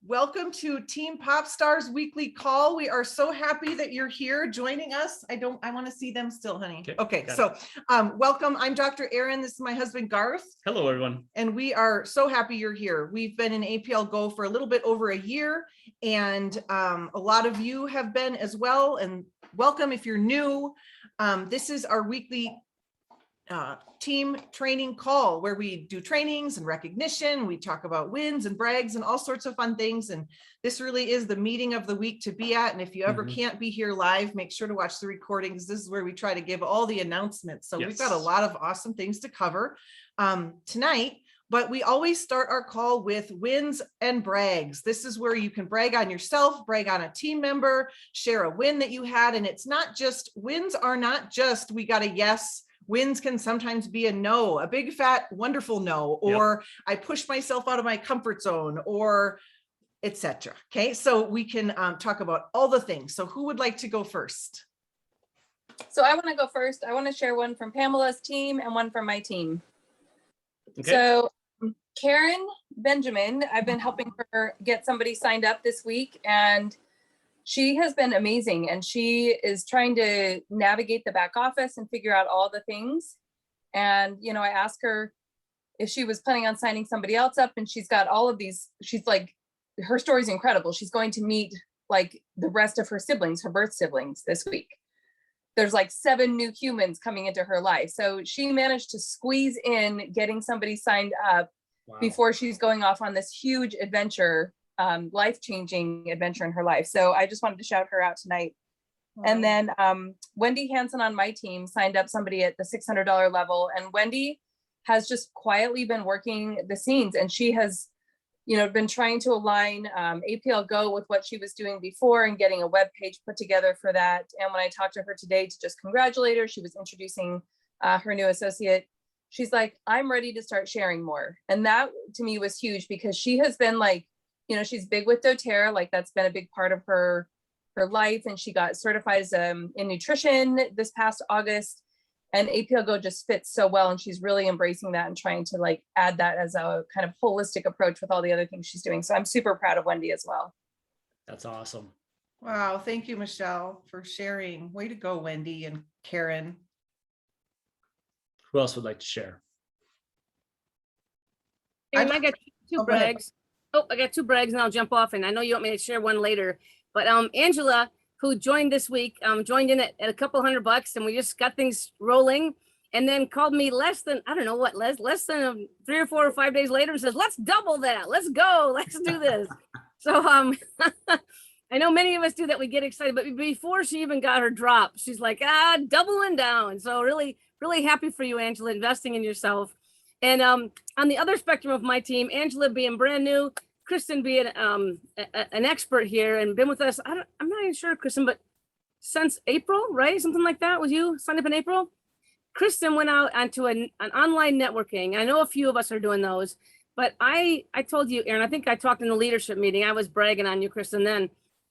Welcome to Team Popstars Weekly Call. We are so happy that you're here joining us. I want to see them still, honey. Okay, so welcome. I'm Dr. Erin. This is my husband, Garth. Hello, everyone. And we are so happy you're here. We've been in APLGO for a little bit over a year, and a lot of you have been as well. And welcome if you're new. This is our weekly team training call where we do trainings and recognition. We talk about wins and brags and all sorts of fun things. And this really is the meeting of the week to be at. And if you ever can't be here live, make sure to watch the recordings. This is where we try to give all the announcements. So we've got a lot of awesome things to cover tonight. But we always start our call with wins and brags. This is where you can brag on yourself, brag on a team member, share a win that you had. And it's not just, wins are not just, we got a yes. Wins can sometimes be a no, a big fat wonderful no, or I pushed myself out of my comfort zone, or etc. Okay, so we can talk about all the things. So who would like to go first? So I want to go first. I want to share one from Pamela's team and one from my team. Okay. So Karen Benjamin, I've been helping her get somebody signed up this week, and she has been amazing, and she is trying to navigate the back office and figure out all the things. And, you know, I asked her if she was planning on signing somebody else up, and she's got all of these, she's like, her story's incredible. She's going to meet like the rest of her siblings, her birth siblings this week. There's like 7 new humans coming into her life. So she managed to squeeze in getting somebody signed up before she's going off on this huge adventure, life-changing adventure in her life. So I just wanted to shout her out tonight. And then Wendy Hansen on my team signed up somebody at the $600 level, and Wendy has just quietly been working the scenes, and she has, you know, been trying to align APLGO with what she was doing before and getting a web page put together for that. And when I talked to her today to just congratulate her, she was introducing her new associate. She's like, I'm ready to start sharing more. And that to me was huge, because she has been like, you know, she's big with doTERRA, like that's been a big part of her life. And she got certified as, in nutrition this past August, and APLGO just fits so well. And she's really embracing that and trying to like add that as a kind of holistic approach with all the other things she's doing. So I'm super proud of Wendy as well. That's awesome. Wow. Thank you, Michelle, for sharing. Way to go, Wendy and Karen. Who else would like to share? I got two brags. I got 2 brags, and I'll jump off. And I know you want me to share one later, but Angela, who joined this week, joined in at a couple $100, and we just got things rolling. And then called me less than 3 or 4 or 5 days later and says, "Let's double that. Let's go. Let's do this." So I know many of us do that. We get excited, but before she even got her drop, she's like, doubling down. So really, really happy for you, Angela, investing in yourself. And on the other spectrum of my team, Angela being brand new, Kristen being an expert here and been with us. I'm not even sure, Kristen, but since April, right? Something like that. Was you signed up in April? Kristen went out onto an online networking. I know a few of us are doing those, but I told you, Erin, I think I talked in the leadership meeting. I was bragging on you, Kristen, then.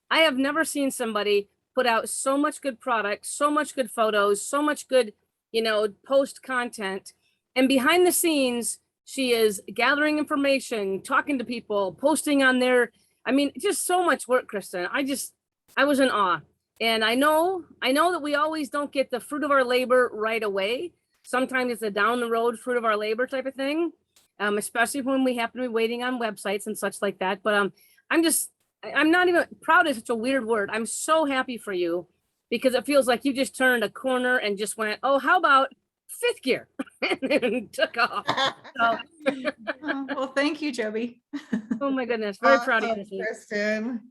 I have never seen somebody put out so much good product, so much good photos, so much good, you know, post content. And behind the scenes, she is gathering information, talking to people, posting on their, I mean, just so much work, Kristen. I was in awe. And I know that we always don't get the fruit of our labor right away. Sometimes it's a down the road fruit of our labor type of thing, especially when we happen to be waiting on websites and such like that. But I'm not even, proud is such a weird word. I'm so happy for you, because it feels like you just turned a corner and just went, oh, how about 5th gear? And took off. So. Well, thank you, Joby. Oh my goodness. Very proud of you, Kristen.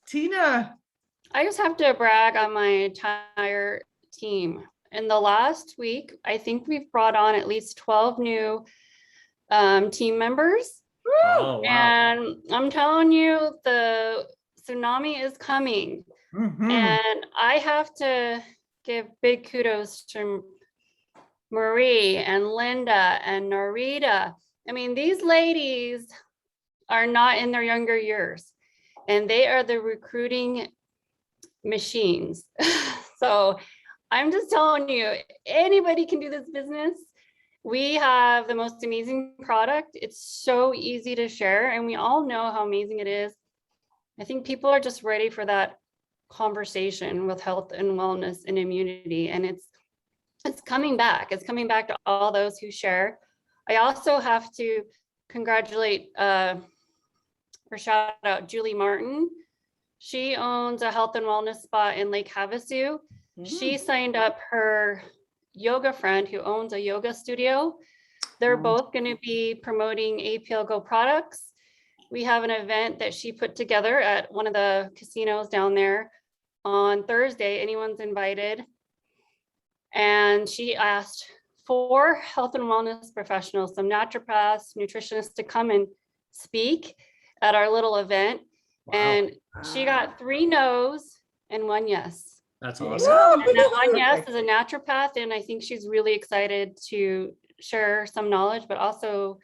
Tina. I just have to brag on my entire team. In the last week, I think we've brought on at least 12 new team members. Oh, wow. And I'm telling you, the tsunami is coming. And I have to give big kudos to Marie and Linda and Narita. I mean, these ladies are not in their younger years, and they are the recruiting machines. So I'm just telling you, anybody can do this business. We have the most amazing product. It's so easy to share, and we all know how amazing it is. I think people are just ready for that conversation with health and wellness and immunity, and it's coming back. It's coming back to all those who share. I also have to congratulate or shout out Julie Martin. She owns a health and wellness spa in Lake Havasu. She signed up her yoga friend who owns a yoga studio. They're both going to be promoting APLGO products. We have an event that she put together at one of the casinos down there on Thursday. Anyone's invited. And she asked 4 health and wellness professionals, some naturopaths, nutritionists, to come and speak at our little event. Wow. And she got 3 no's and 1 yes. That's awesome. And that 1 yes is a naturopath, and I think she's really excited to share some knowledge, but also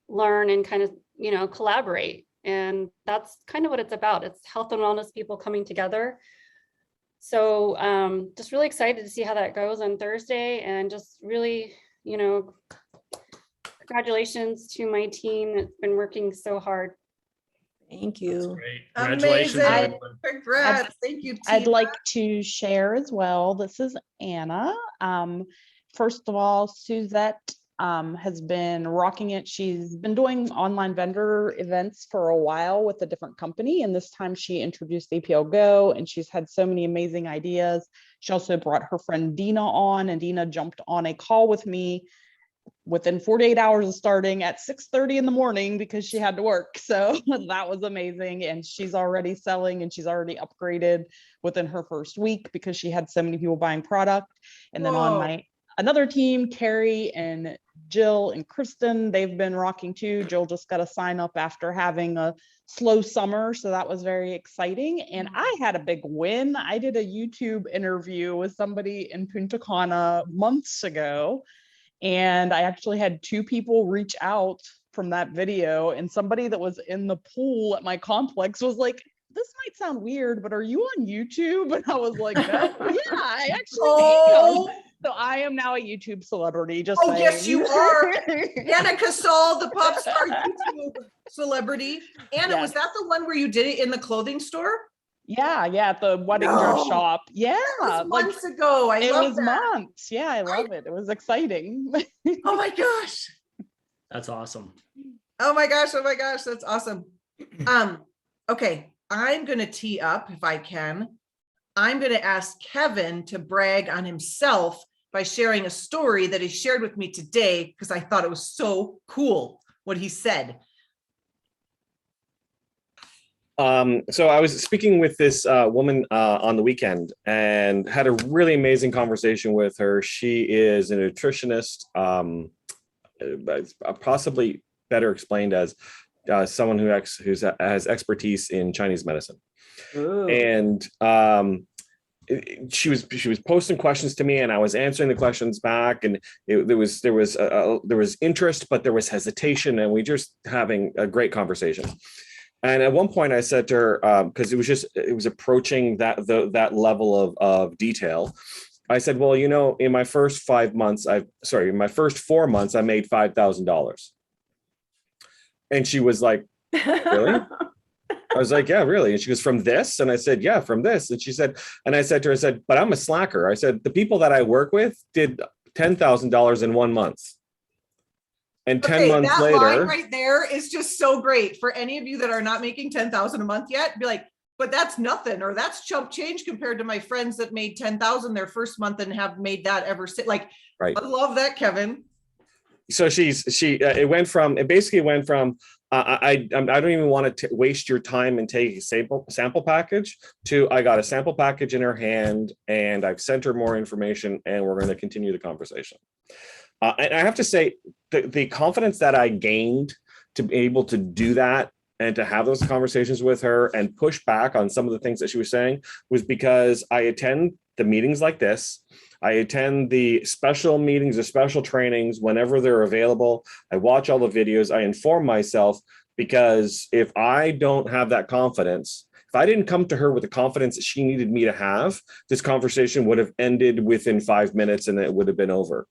learn and kind of, you know, collaborate. And that's kind of what it's about. It's health and wellness people coming together. So just really excited to see how that goes on Thursday, and just really, you know, congratulations to my team that's been working so hard. Thank That's you. great. Congratulations, Amazing. everyone. Congrats. Thank you, team. I'd like to share as well. This is Anna. First of all, Suzette has been rocking it. She's been doing online vendor events for a while with a different company, and this time she introduced APLGO, and she's had so many amazing ideas. She also brought her friend Dina on, and Dina jumped on a call with me within 48 hours of starting at 6:30 in the morning because she had to work. So that was amazing. And she's already selling, and she's already upgraded within her first week because she had so many people buying product. And then on my another team, Carrie and Jill and Kristen, they've been rocking too. Jill just got a sign up after having a slow summer, so that was very exciting. And I had a big win. I did a YouTube interview with somebody in Punta Cana months ago, and I actually had 2 people reach out from that video, and somebody that was in the pool at my complex was like, "This might sound weird, but are you on YouTube?" And I was like, "No, yeah, I actually am." So I am now a YouTube celebrity. Just saying. Yes, you are. Anna Oksol, the pop star YouTube celebrity. Anna, was that the one where you did it in the clothing store? Yeah, at the wedding dress shop. Yeah, that was months ago. It was months. Yeah, I love it. It was exciting. Oh my gosh. That's awesome. Oh my gosh. That's awesome. Okay, I'm gonna tee up if I can. I'm gonna ask Kevin to brag on himself by sharing a story that he shared with me today because I thought it was so cool what he said. So I was speaking with this woman on the weekend and had a really amazing conversation with her. She is a nutritionist, possibly better explained as someone who has expertise in Chinese medicine. Ooh. And she was posting questions to me, and I was answering the questions back, and there was interest, but there was hesitation, and we just having a great conversation. And at one point I said to her, because it was approaching that level of detail. I said, well, you know, in my first 4 months, I made $5,000. And she was like, really? I was like, yeah, really? And she goes, from this? And I said, yeah, from this. And she said, and I said to her, but I'm a slacker. I said, the people that I work with did $10,000 in 1 month. And 10 months that later, line right there is just so great for any of you that are not making 10,000 a month yet. Be like, but that's nothing, or that's chump change compared to my friends that made 10,000 their first month and have made that ever since. Like, right. I love that, Kevin. So it basically went from I don't even want to waste your time and take a sample package to I got a sample package in her hand and I've sent her more information and we're going to continue the conversation. And I have to say the confidence that I gained to be able to do that and to have those conversations with her and push back on some of the things that she was saying was because I attend the meetings like this. I attend the special meetings or special trainings whenever they're available. I watch all the videos. I inform myself, because if I don't have that confidence, if I didn't come to her with the confidence that she needed me to have, this conversation would have ended within 5 minutes and it would have been over.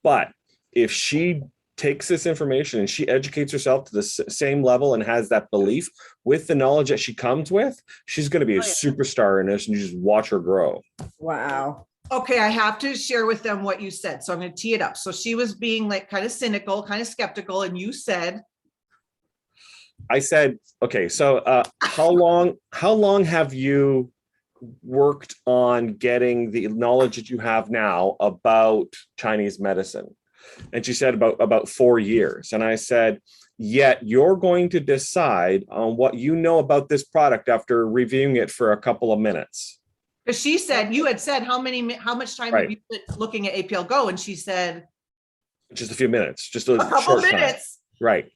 But if she takes this information and she educates herself to the same level and has that belief with the knowledge that she comes with, she's going to be a superstar in this, and you just watch her grow. Wow. Okay, I have to share with them what you said. So I'm going to tee it up. So she was being like kind of cynical, kind of skeptical, and you said, I said, okay, so how long have you worked on getting the knowledge that you have now about Chinese medicine? And she said about 4 years. And I said, yet you're going to decide on what you know about this product after reviewing it for a couple of minutes. because she said, you had said, how much time have you been looking at APLGO? And she said, just a few minutes, just a couple short time. minutes. Right.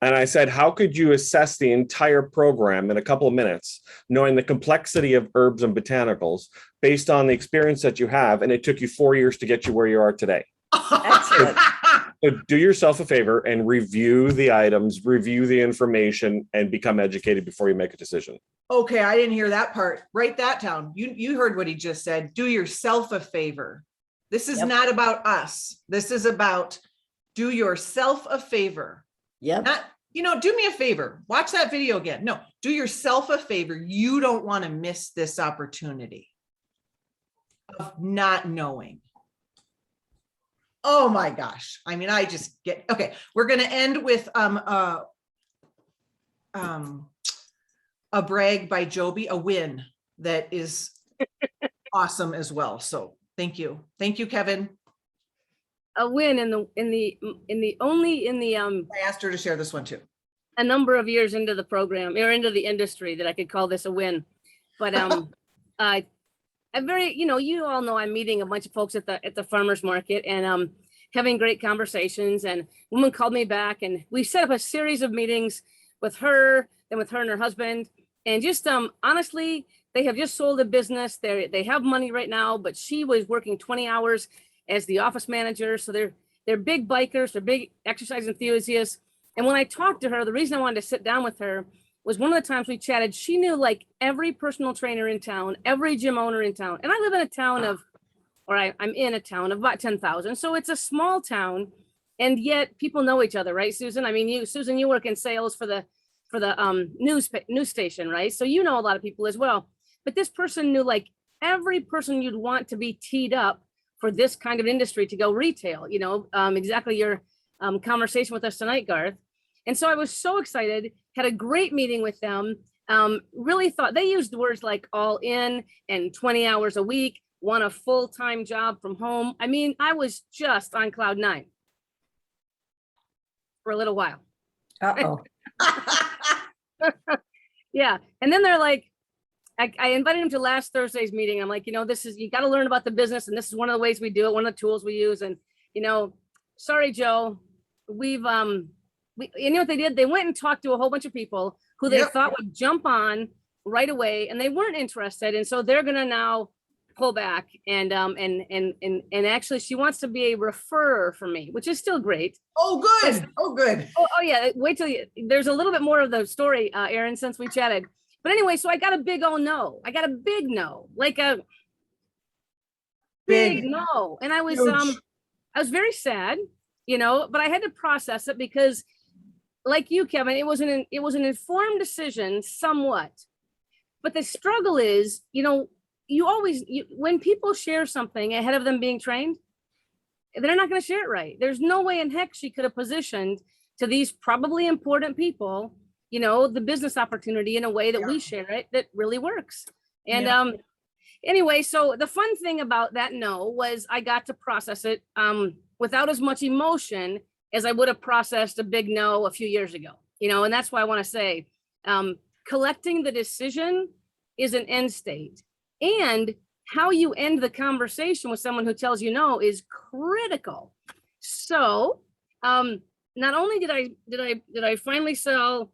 And I said, how could you assess the entire program in a couple of minutes, knowing the complexity of herbs and botanicals based on the experience that you have? And it took you 4 years to get you where you are today. Excellent. So do yourself a favor and review the items, review the information, and become educated before you make a decision. Okay, I didn't hear that part. Write that down. You heard what he just said. Do yourself a favor. This is not about us. This is about do yourself a favor. Yep. Not, do me a favor. Watch that video again. No, do yourself a favor. You don't want to miss this opportunity of not knowing. Oh my gosh. I mean, I just get, okay. We're going to end with a brag by Joby, a win that is awesome as well. So thank you. Thank you, Kevin. A win in the I asked her to share this one too. a number of years into the program or into the industry that I could call this a win. But I'm very, you all know I'm meeting a bunch of folks at the farmers market and having great conversations. And a woman called me back and we set up a series of meetings with her, then with her and her husband. And just honestly, they have just sold a business. They have money right now, but she was working 20 hours as the office manager. So they're big bikers, they're big exercise enthusiasts. And when I talked to her, the reason I wanted to sit down with her was one of the times we chatted, she knew like every personal trainer in town, every gym owner in town. And I live in a town I'm in a town of about 10,000. So it's a small town. And yet people know each other, right, Susan? I mean, Susan, you work in sales for the news station, right? So you know a lot of people as well. But this person knew like every person you'd want to be teed up for this kind of industry to go retail, exactly your conversation with us tonight, Garth. And so I was so excited, had a great meeting with them. Really thought they used words like all in and 20 hours a week, want a full-time job from home. I mean, I was just on cloud 9 for a little while. Uh-oh. Yeah. And then they're like, I invited him to last Thursday's meeting. I'm like, you got to learn about the business. And this is one of the ways we do it. One of the tools we use. And, sorry, Joe, you know what they did? They went and talked to a whole bunch of people who they thought would jump on right away, and they weren't interested. And so they're going to now pull back and actually she wants to be a referrer for me, which is still great. Oh, good. Oh, good. Oh yeah. Wait till there's a little bit more of the story, Erin, since we chatted. But anyway, so I got a big oh no. I got a big no, like a big no. And I was very sad, but I had to process it because like you, Kevin, it was an informed decision somewhat. But the struggle is, when people share something ahead of them being trained, they're not going to share it right. There's no way in heck she could have positioned to these probably important people, the business opportunity in a way that we share it that really works. And anyway, so the fun thing about that no was I got to process it without as much emotion as I would have processed a big no a few years ago, and that's why I want to say collecting the decision is an end state. And how you end the conversation with someone who tells you no is critical. So not only did I finally sell,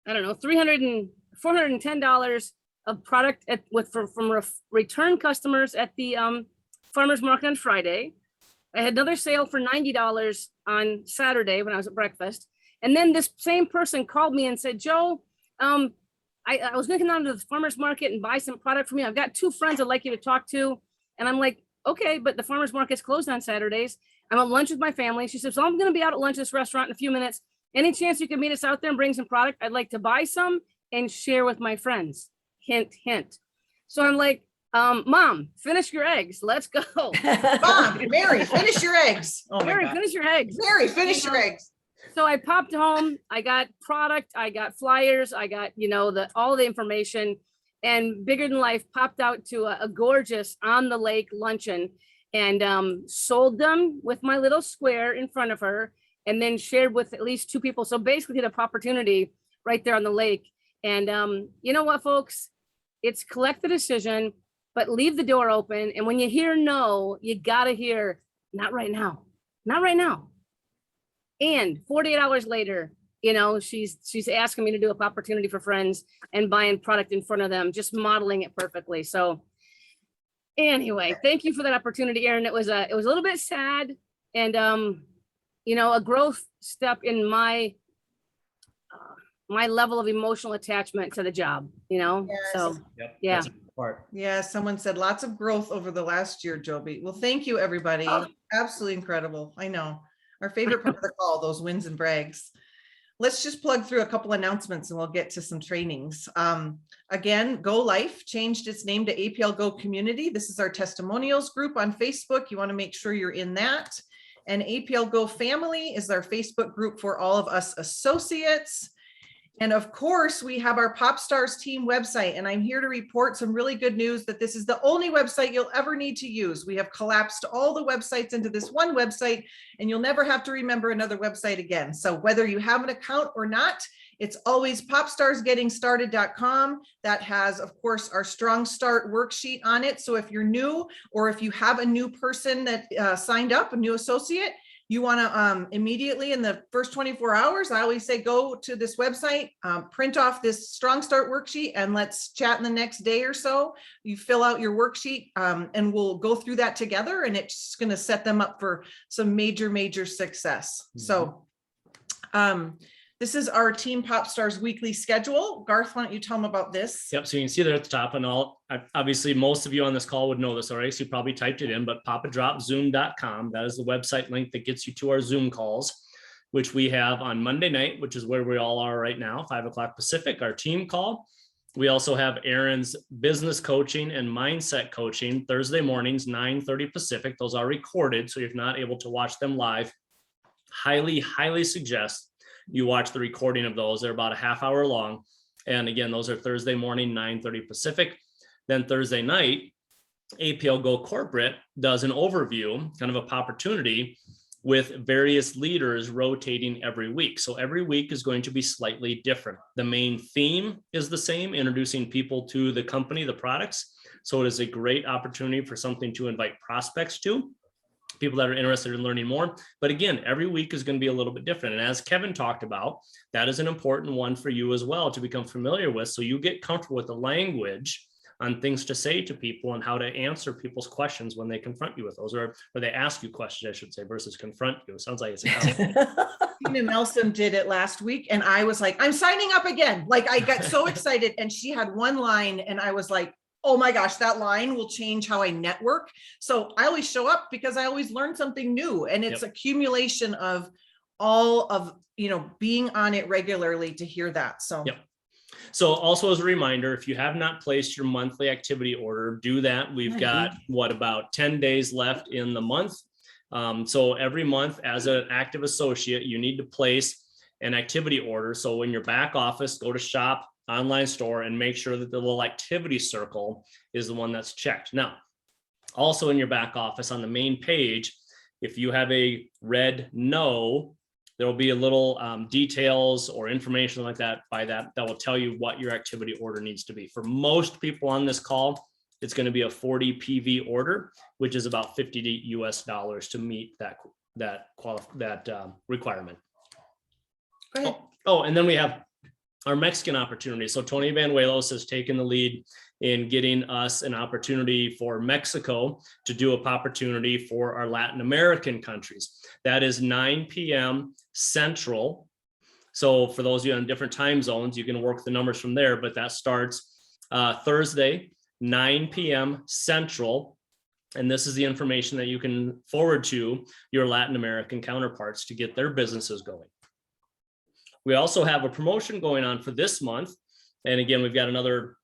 I don't know, $410 of product from return customers at the farmers market on Friday. I had another sale for $90 on Saturday when I was at breakfast. And then this same person called me and said, Joe, I was going to come down to the farmer's market and buy some product from you. I've got 2 friends I'd like you to talk to. And I'm like, okay, but the farmer's market's closed on Saturdays. I'm at lunch with my family. She says, so I'm going to be out at lunch at this restaurant in a few minutes. Any chance you can meet us out there and bring some product? I'd like to buy some and share with my friends. Hint, hint. So I'm like, Mom, finish your eggs. Let's go. Mom, Mary, finish your eggs. Oh my Mary, God. finish your eggs. Mary, finish your eggs. So I popped home, I got product, I got flyers, I got, all the information, and Bigger Than Life popped out to a gorgeous on the lake luncheon and sold them with my little square in front of her, and then shared with at least 2 people. So basically the opportunity right there on the lake. And you know what, folks, it's collect the decision, but leave the door open. And when you hear no, you gotta hear, not right now, not right now. And 48 hours later, she's asking me to do a opportunity for friends and buying product in front of them, just modeling it perfectly. So anyway, thank you for that opportunity, Erin. It was a little bit sad and, a growth step in my level of emotional attachment to the job, Yes. So Yep, yeah. that's a good part. Yeah, someone said lots of growth over the last year, Joby. Well, thank you, everybody. Oh. Absolutely incredible. I know. Our favorite part of the call, those wins and brags. Let's just plug through a couple announcements and we'll get to some trainings. Again, Go Life changed its name to APLGO Community. This is our testimonials group on Facebook. You want to make sure you're in that. And APLGO Family is our Facebook group for all of us associates. And of course, we have our Pop Stars team website, and I'm here to report some really good news that this is the only website you'll ever need to use. We have collapsed all the websites into this one website, and you'll never have to remember another website again. So whether you have an account or not, it's always popstarsgettingstarted.com. That has, of course, our Strong Start worksheet on it. So if you're new, or if you have a new person that signed up, a new associate, you want to immediately in the first 24 hours, I always say, go to this website, print off this Strong Start worksheet, and let's chat in the next day or so. You fill out your worksheet and we'll go through that together, and it's going to set them up for some major success. Mm-hmm. So this is our Team Pop Stars weekly schedule. Garth, why don't you tell them about this? Yep. So you can see there at the top, and obviously most of you on this call would know this already, so you probably typed it in, but papadropzoom.com. That is the website link that gets you to our Zoom calls, which we have on Monday night, which is where we all are right now, 5 o'clock Pacific, our team call. We also have Erin's business coaching and mindset coaching Thursday mornings, 9:30 Pacific. Those are recorded, so if you're not able to watch them live, highly suggest you watch the recording of those. They're about a half hour long. And again, those are Thursday morning, 9:30 Pacific. Then Thursday night, APLGO Corporate does an overview, kind of a opportunity with various leaders rotating every week. So every week is going to be slightly different. The main theme is the same, introducing people to the company, the products. So it is a great opportunity for something to invite prospects to, people that are interested in learning more. But again, every week is going to be a little bit different. And as Kevin talked about, that is an important one for you as well to become familiar with. So you get comfortable with the language on things to say to people and how to answer people's questions when they confront you with those, or they ask you questions, I should say, versus confront you. It sounds like it's a Tina Nelson did it last week, and I was like, I'm signing up again. Like, I got so excited, and she had one line, and I was like, oh my gosh, that line will change how I network. So I always show up because I always learn something new, and it's accumulation of all of, being on it regularly to hear that. So. Yep. So also as a reminder, if you have not placed your monthly activity order, do that. We've got about 10 days left in the month. So every month as an active associate, you need to place an activity order. So in your back office, go to shop, online store, and make sure that the little activity circle is the one that's checked. Now, also in your back office on the main page, if you have a red no, there will be a little details or information like that that will tell you what your activity order needs to be. For most people on this call, it's going to be a 40 PV order, which is about $50 US to meet that requirement. Go ahead. Oh, and then we have our Mexican opportunity. So Tony Vanuelos has taken the lead in getting us an opportunity for Mexico to do a opportunity for our Latin American countries. That is 9 p.m. Central. So for those of you on different time zones, you can work the numbers from there, but that starts Thursday, 9 p.m. Central. And this is the information that you can forward to your Latin American counterparts to get their businesses going. We also have a promotion going on for this month. And again, we've got another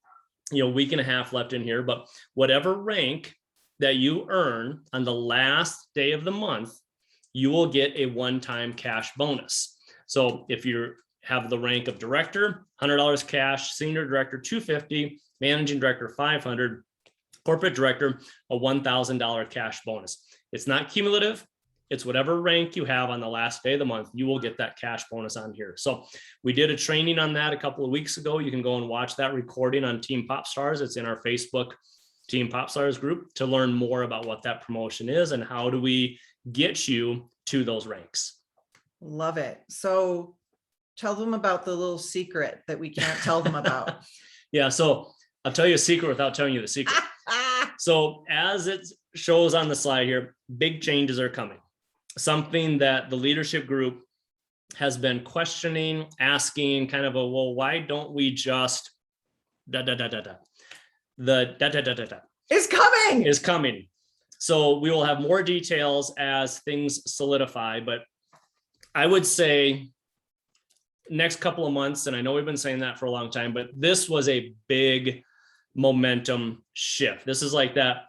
week and a half left in here, but whatever rank that you earn on the last day of the month, you will get a one-time cash bonus. So if you have the rank of director, $100 cash, senior director, $250, managing director, $500, corporate director, a $1,000 cash bonus. It's not cumulative. It's whatever rank you have on the last day of the month, you will get that cash bonus on here. So we did a training on that a couple of weeks ago. You can go and watch that recording on Team Popstars. It's in our Facebook Team Popstars group to learn more about what that promotion is and how do we get you to those ranks. Love it. So tell them about the little secret that we can't tell them about. Yeah, so I'll tell you a secret without telling you the secret. So as it shows on the slide here, big changes are coming. Something that the leadership group has been questioning, asking kind of well, why don't we just The is coming. So we will have more details as things solidify, but I would say next couple of months, and I know we've been saying that for a long time, but this was a big momentum shift. This is like that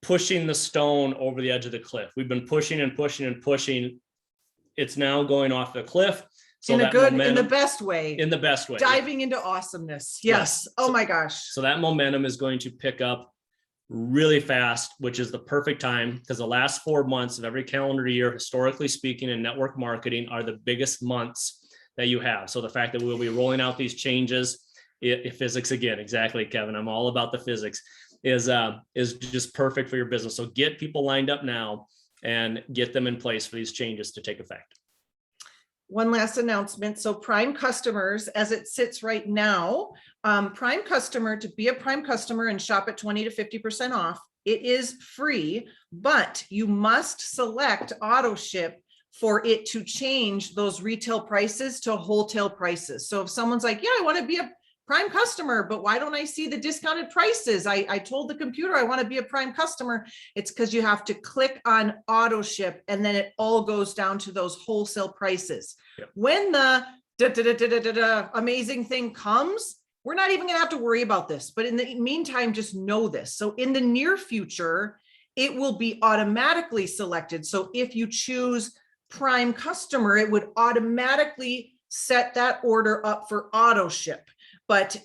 pushing the stone over the edge of the cliff. We've been pushing and pushing and pushing. It's now going off the cliff. So in the best way. Diving Diving into awesomeness. Yes. Oh my gosh. So that momentum is going to pick up really fast, which is the perfect time because the last 4 months of every calendar year, historically speaking, in network marketing are the biggest months that you have. So the fact that we'll be rolling out these changes, physics again, exactly, Kevin. I'm all about the physics, is just perfect for your business. So get people lined up now and get them in place for these changes to take effect. One last announcement. So Prime customers, as it sits right now, Prime customer, to be a Prime customer and shop at 20 to 50% off, it is free, but you must select auto ship for it to change those retail prices to wholesale prices. So if someone's like, yeah, I want to be a Prime customer, but why don't I see the discounted prices? I told the computer I want to be a Prime customer. It's because you have to click on auto ship and then it all goes down to those wholesale prices. Yep. When the amazing thing comes, we're not even gonna have to worry about this. But in the meantime, just know this. So in the near future, it will be automatically selected. So if you choose Prime customer, it would automatically set that order up for auto ship. But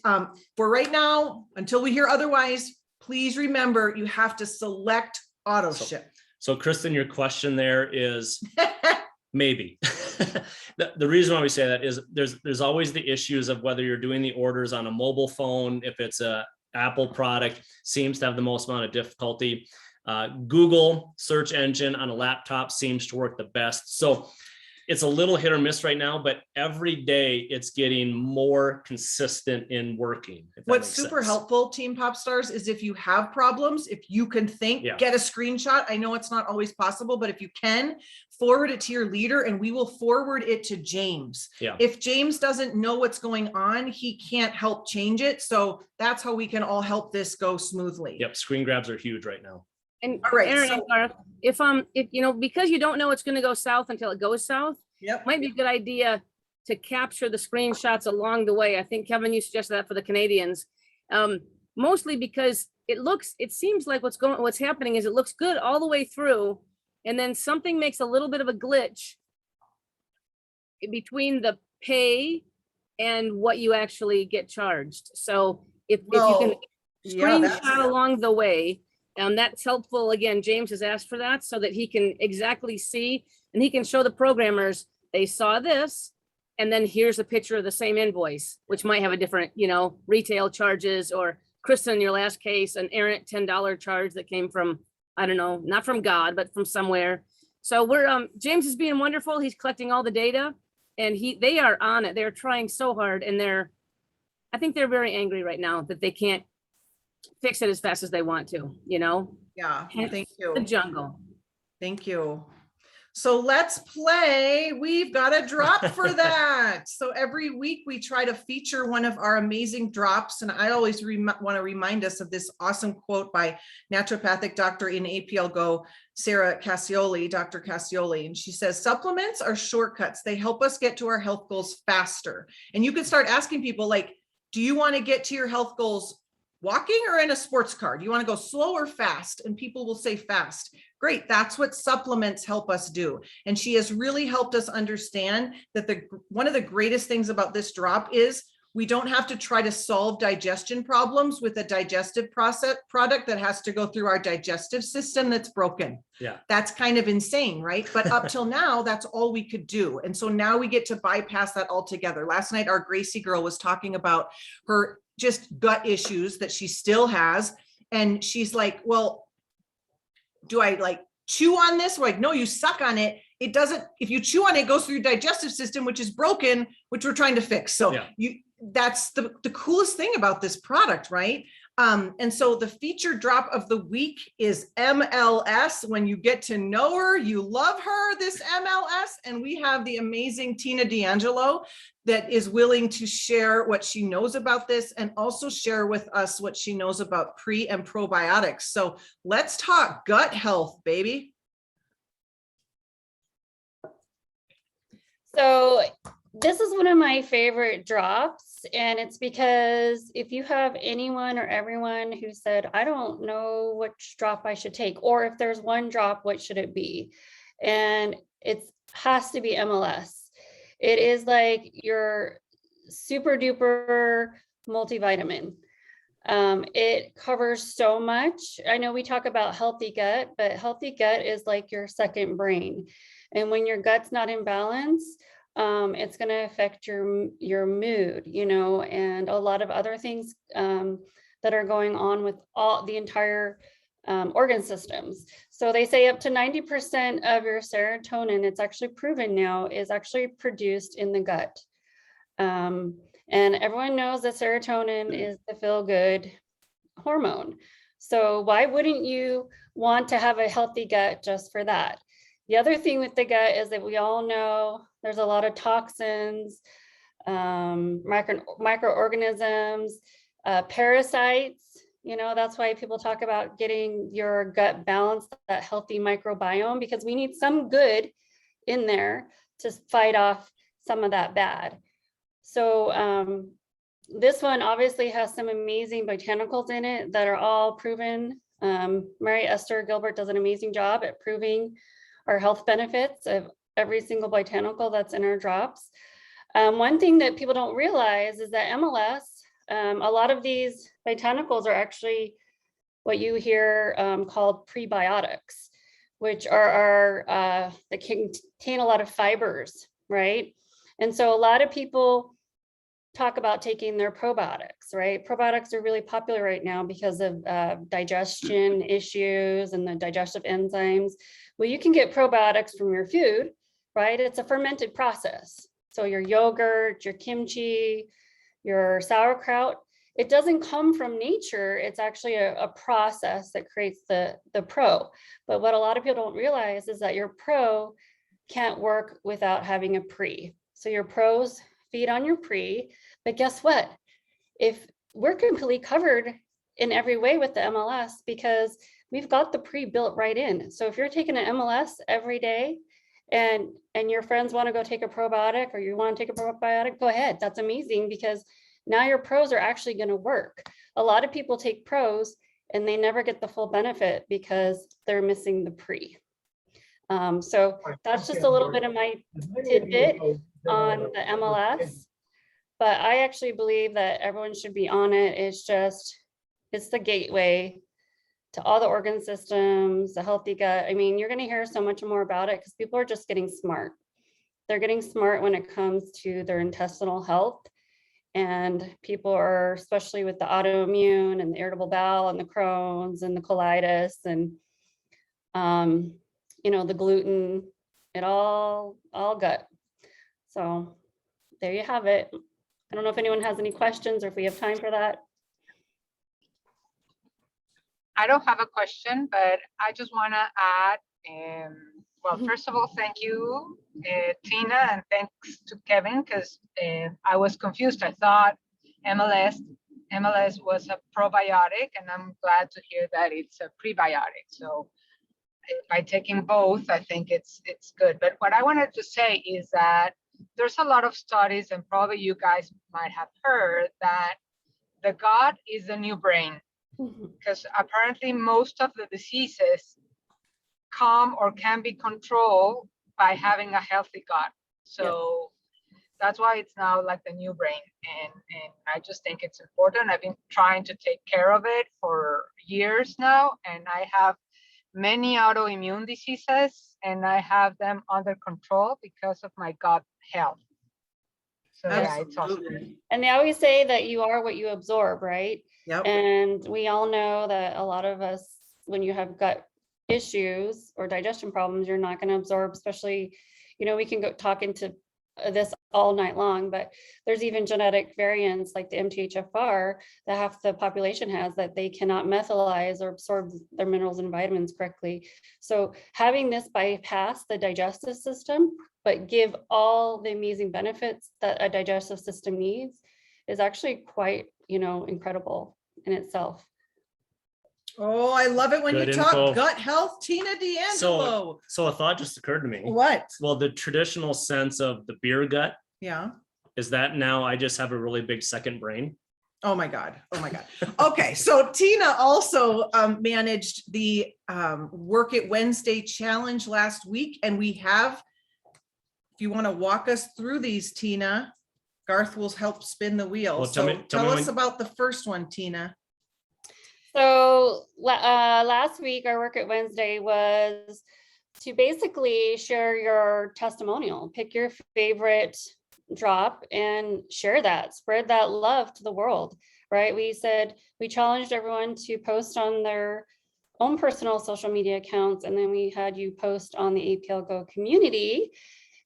for right now, until we hear otherwise, please remember you have to select auto ship. So Kristen, your question there is maybe. The reason why we say that is there's always the issues of whether you're doing the orders on a mobile phone, if it's a Apple product, seems to have the most amount of difficulty. Google search engine on a laptop seems to work the best. So it's a little hit or miss right now, but every day it's getting more consistent in working. What's super helpful, Team Popstars, is if you have problems, if you can think, get a screenshot. I know it's not always possible, but if you can, forward it to your leader and we will forward it to James. Yeah. If James doesn't know what's going on, he can't help change it. So that's how we can all help this go smoothly. Yep. Screen grabs are huge right now. And Erin and Garth, if because you don't know it's going to go south until it goes south, might be a good idea to capture the screenshots along the way. I think Kevin, you suggested that for the Canadians, mostly because it seems like what's happening is it looks good all the way through, and then something makes a little bit of a glitch between the pay and what you actually get charged. So if you can screenshot along the way. That's helpful. Again, James has asked for that so that he can exactly see and he can show the programmers, they saw this, and then here's a picture of the same invoice, which might have a different, retail charges, or Kristen, in your last case, an errant $10 charge that came from, I don't know, not from God, but from somewhere. So James is being wonderful. He's collecting all the data and they are on it. They're trying so hard and I think they're very angry right now that they can't fix it as fast as they want to, Yeah, thank you. The jungle. Thank you. So let's play. We've got a drop for that. So every week we try to feature one of our amazing drops. And I always want to remind us of this awesome quote by naturopathic doctor in APLGO, Dr. Cassioli. And she says, supplements are shortcuts. They help us get to our health goals faster. And you can start asking people like, do you want to get to your health goals walking or in a sports car? Do you want to go slow or fast? And people will say fast. Great. That's what supplements help us do. And she has really helped us understand that one of the greatest things about this drop is we don't have to try to solve digestion problems with a digestive product that has to go through our digestive system that's broken. Yeah. That's kind of insane, right? But up till now, that's all we could do. And so now we get to bypass that altogether. Last night, our Gracie girl was talking about her just gut issues that she still has. And she's like, well, do I like chew on this? We're like, no, you suck on it. It doesn't, if you chew on it, it goes through your digestive system, which is broken, which we're trying to fix. So that's the coolest thing about this product, right? And so the featured drop of the week is MLS. When you get to know her, you love her, this MLS. And we have the amazing Tina D'Angelo that is willing to share what she knows about this and also share with us what she knows about pre and probiotics. So let's talk gut health, baby. So this is one of my favorite drops, and it's because if you have anyone or everyone who said, I don't know which drop I should take, or if there's one drop, what should it be? And it has to be MLS. It is like your super duper multivitamin. It covers so much. I know we talk about healthy gut, but healthy gut is like your second brain. And when your gut's not in balance, it's going to affect your mood, you know, and a lot of other things that are going on with the entire organ systems. So they say up to 90% of your serotonin, it's actually proven now, is actually produced in the gut. And everyone knows that serotonin is the feel-good hormone. So why wouldn't you want to have a healthy gut just for that? The other thing with the gut is that we all know there's a lot of toxins, microorganisms, parasites. You know, that's why people talk about getting your gut balanced, that healthy microbiome, because we need some good in there to fight off some of that bad. So this one obviously has some amazing botanicals in it that are all proven. Mary Esther Gilbert does an amazing job at proving our health benefits of every single botanical that's in our drops. One thing that people don't realize is that MLS, a lot of these botanicals are actually what you hear called prebiotics, which are that contain a lot of fibers, right? And so a lot of people talk about taking their probiotics, right? Probiotics are really popular right now because of digestion issues and the digestive enzymes. Well, you can get probiotics from your food, right? It's a fermented process. So your yogurt, your kimchi, your sauerkraut, it doesn't come from nature. It's actually a process that creates the pro. But what a lot of people don't realize is that your pro can't work without having a pre. So your pros feed on your pre, but guess what? If we're completely covered in every way with the MLS, because we've got the pre built right in. So if you're taking an MLS every day and your friends want to go take a probiotic or you want to take a probiotic, go ahead. That's amazing, because now your pros are actually going to work. A lot of people take pros and they never get the full benefit because they're missing the pre. So that's just a little bit of my tidbit on the MLS, but I actually believe that everyone should be on it. It's the gateway to all the organ systems, the healthy gut. I mean, you're going to hear so much more about it because people are just getting smart. They're getting smart when it comes to their intestinal health. And people are, especially with the autoimmune and the irritable bowel and the Crohn's and the colitis and, you know, the gluten, it all gut. So there you have it. I don't know if anyone has any questions or if we have time for that. I don't have a question, but I just want to add Well, first of all, thank you, Tina, and thanks to Kevin, because I was confused. I thought MLS was a probiotic, and I'm glad to hear that it's a prebiotic. So by taking both, I think it's good. But what I wanted to say is that there's a lot of studies, and probably you guys might have heard that the gut is the new brain, because apparently most of the diseases come or can be controlled by having a healthy gut. So that's why it's now like the new brain. And I just think it's important. I've been trying to take care of it for years now, and I have many autoimmune diseases, and I have them under control because of my gut health. So yeah, it's awesome. And they always say that you are what you absorb, right? Yep. And we all know that a lot of us, when you have gut issues or digestion problems, you're not going to absorb, especially, you know, we can go talk into this all night long, but there's even genetic variants like the MTHFR that half the population has, that they cannot methylize or absorb their minerals and vitamins correctly. So having this bypass the digestive system, but give all the amazing benefits that a digestive system needs is actually quite, you know, incredible in itself. Oh, I love it when Good you talk info. gut health, Tina D'Angelo. So a thought just occurred to me. What? Well, the traditional sense of the beer gut, Yeah. is that now I just have a really big second brain? Oh my God. Oh my God. Okay. So Tina also managed the Work It Wednesday challenge last week. And we have, if you want to walk us through these, Tina, Garth will help spin the wheel. Well, So tell us when- about the first one, Tina. So last week, our Work It Wednesday was to basically share your testimonial, pick your favorite drop and share that, spread that love to the world, right? We said, we challenged everyone to post on their own personal social media accounts, and then we had you post on the APLGO community.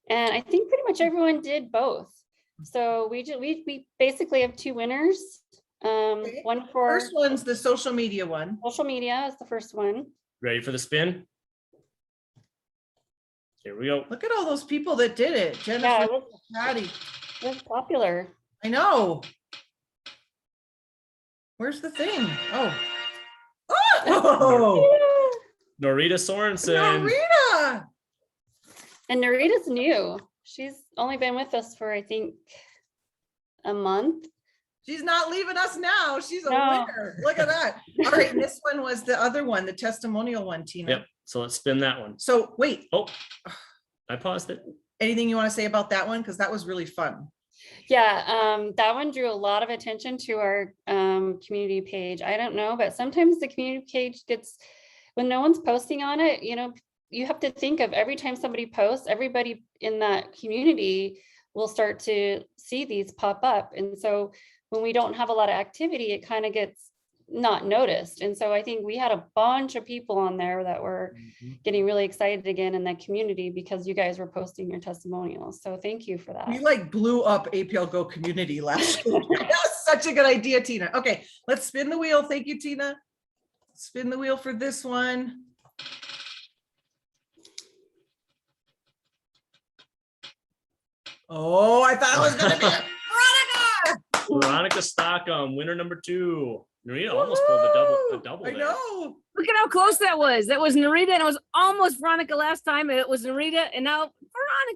And I think pretty much everyone did both. So we basically have two winners. Okay. One for First one's the social media one. social media is the first one. Ready for the spin? Here we go. Look at all those people that did it. Yeah, Jennifer, it Patty. was popular. I know. Where's the thing? Oh. Oh, Norita Sorensen. Norita. And Narita's new. She's only been with us for, I think, a month. She's not leaving us now. She's a No. winner. Look at that. All right. And this one was the other one, the testimonial one, Tina. Yep. So let's spin that one. So wait, Oh, I paused it. anything you want to say about that one? Because that was really fun. Yeah, that one drew a lot of attention to our community page. I don't know, but sometimes the community page gets, when no one's posting on it, you know, you have to think of every time somebody posts, everybody in that community will start to see these pop up. And so when we don't have a lot of activity, it kind of gets not noticed. And so I think we had a bunch of people on there that were getting really excited again in that community because you guys were posting your testimonials. So thank you for that. We like blew up APLGO community last year. That was such a good idea, Tina. Okay, let's spin the wheel. Thank you, Tina. Spin the wheel for this one. Oh, I thought it was going to be Veronica. Veronica Stockham, winner number 2. Norita almost pulled a double I there. know. Look at how close that was. That was Narita, and it was almost Veronica last time. And it was Narita, and now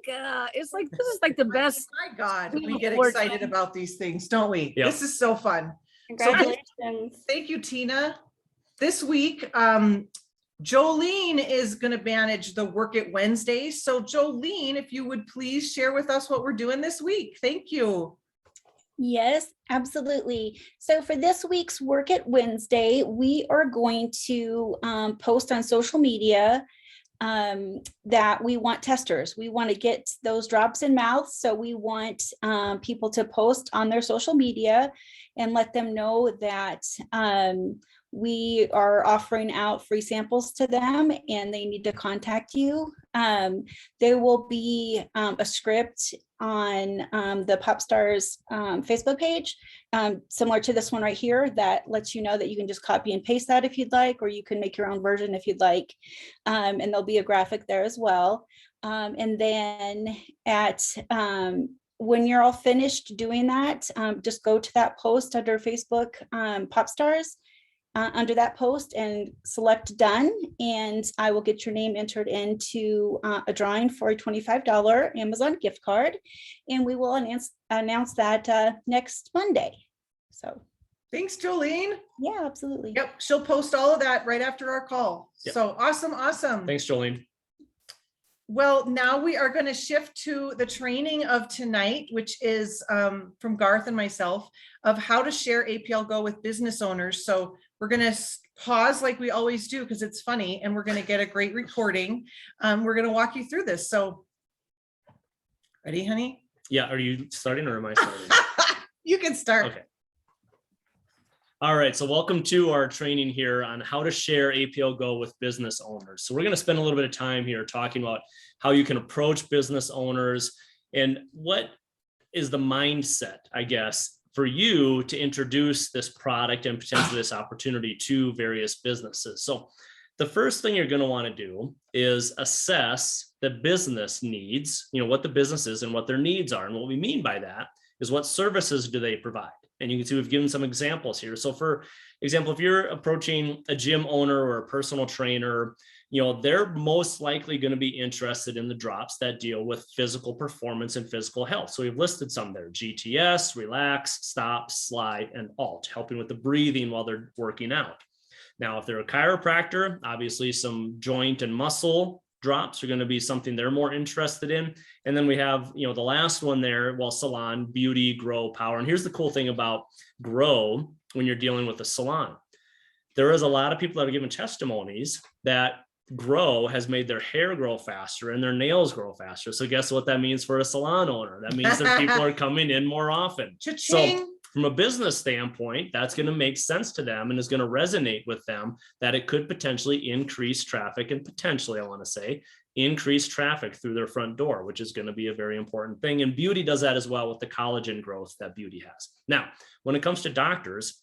Veronica. It's like, this is like the best. My God, we get Work. excited about these things, don't we? Yep. This is so fun. Congratulations. Thank you, Tina. This week, Jolene is going to manage the Work It Wednesdays. So Jolene, if you would please share with us what we're doing this week. Thank you. Yes, absolutely. So for this week's Work It Wednesday, we are going to post on social media that we want testers. We want to get those drops in mouths. So we want people to post on their social media and let them know that we are offering out free samples to them and they need to contact you. There will be a script on the Popstars Facebook page, similar to this one right here, that lets you know that you can just copy and paste that if you'd like, or you can make your own version if you'd like. And there'll be a graphic there as well. And then when you're all finished doing that, just go to that post under Facebook Popstars, under that post, and select done, and I will get your name entered into a drawing for a $25 Amazon gift card, and we will announce that next Monday. So Thanks, Jolene. yeah, absolutely. Yep, she'll post all of that right after our call. Yep. So awesome. Thanks, Jolene. Well, now we are going to shift to the training of tonight, which is from Garth and myself, of how to share APLGO with business owners. So we're going to pause like we always do because it's funny, and we're going to get a great recording. We're going to walk you through this. So ready, honey? Yeah, are you starting or am I starting? You can start. Okay. All right, so welcome to our training here on how to share APLGO with business owners. So we're going to spend a little bit of time here talking about how you can approach business owners and what is the mindset, I guess, for you to introduce this product and potentially this opportunity to various businesses. So the first thing you're going to want to do is assess the business needs, what the business is and what their needs are. And what we mean by that is what services do they provide? And you can see we've given some examples here. So for example, if you're approaching a gym owner or a personal trainer, they're most likely going to be interested in the drops that deal with physical performance and physical health. So we've listed some there: GTS, relax, stop, slide, and alt, helping with the breathing while they're working out. Now, if they're a chiropractor, obviously some joint and muscle drops are going to be something they're more interested in. And then we have, the last one there, salon, beauty, grow, power. And here's the cool thing about grow when you're dealing with a salon. There is a lot of people that are giving testimonies that grow has made their hair grow faster and their nails grow faster. So guess what that means for a salon owner? That means that people are coming in more often. Cha-ching. So from a business standpoint, that's going to make sense to them and is going to resonate with them that it could potentially increase traffic and potentially, I want to say, increase traffic through their front door, which is going to be a very important thing. And beauty does that as well with the collagen growth that beauty has. Now, when it comes to doctors,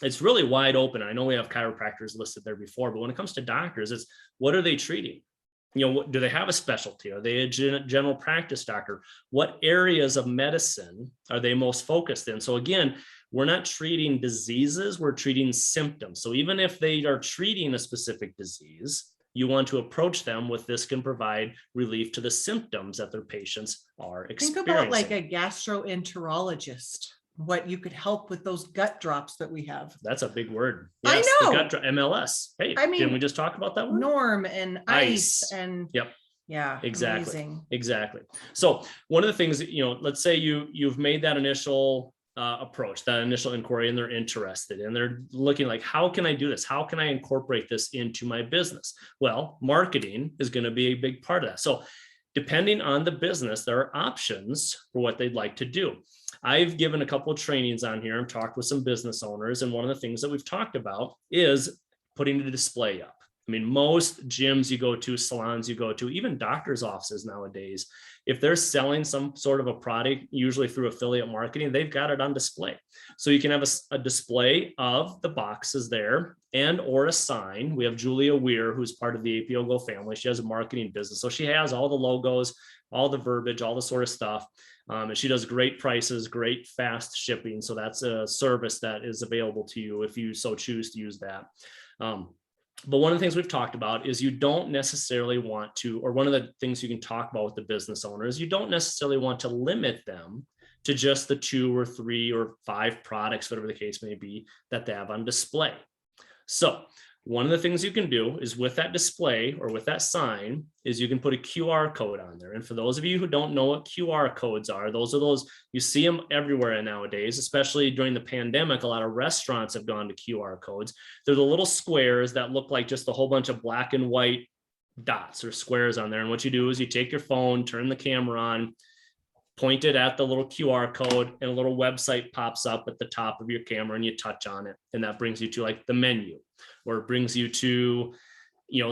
it's really wide open. I know we have chiropractors listed there before, but when it comes to doctors, it's what are they treating? Do they have a specialty? Are they a general practice doctor? What areas of medicine are they most focused in? So again, we're not treating diseases, we're treating symptoms. So even if they are treating a specific disease, you want to approach them with this can provide relief to the symptoms that their patients are experiencing. Think about like a gastroenterologist, what you could help with those gut drops that we have. That's a big word. Yes, I know. The gut drop, MLS. Hey, didn't we just talk about that one? Norm and ice and yep. Yeah, exactly. Amazing. Exactly. So one of the things that, let's say you've made that initial approach, that initial inquiry, and they're interested and they're looking like, how can I do this? How can I incorporate this into my business? Well, marketing is going to be a big part of that. So depending on the business, there are options for what they'd like to do. I've given a couple of trainings on here and talked with some business owners. And one of the things that we've talked about is putting a display up. I mean, most gyms you go to, salons you go to, even doctors' offices nowadays, if they're selling some sort of a product, usually through affiliate marketing, they've got it on display. So you can have a display of the boxes there and or a sign. We have Julia Weir, who's part of the APLGO family. She has a marketing business. So she has all the logos, all the verbiage, all the sort of stuff. And she does great prices, great fast shipping. So that's a service that is available to you if you so choose to use that. But one of the things we've talked about is you don't necessarily want to, or one of the things you can talk about with the business owners, you don't necessarily want to limit them to just the 2 or 3 or 5 products, whatever the case may be, that they have on display. So one of the things you can do is with that display or with that sign is you can put a QR code on there. And for those of you who don't know what QR codes are, those, you see them everywhere nowadays, especially during the pandemic. A lot of restaurants have gone to QR codes. They're the little squares that look like just a whole bunch of black and white dots or squares on there. And what you do is you take your phone, turn the camera on, point it at the little QR code, and a little website pops up at the top of your camera, and you touch on it. And that brings you to like the menu, or it brings you to,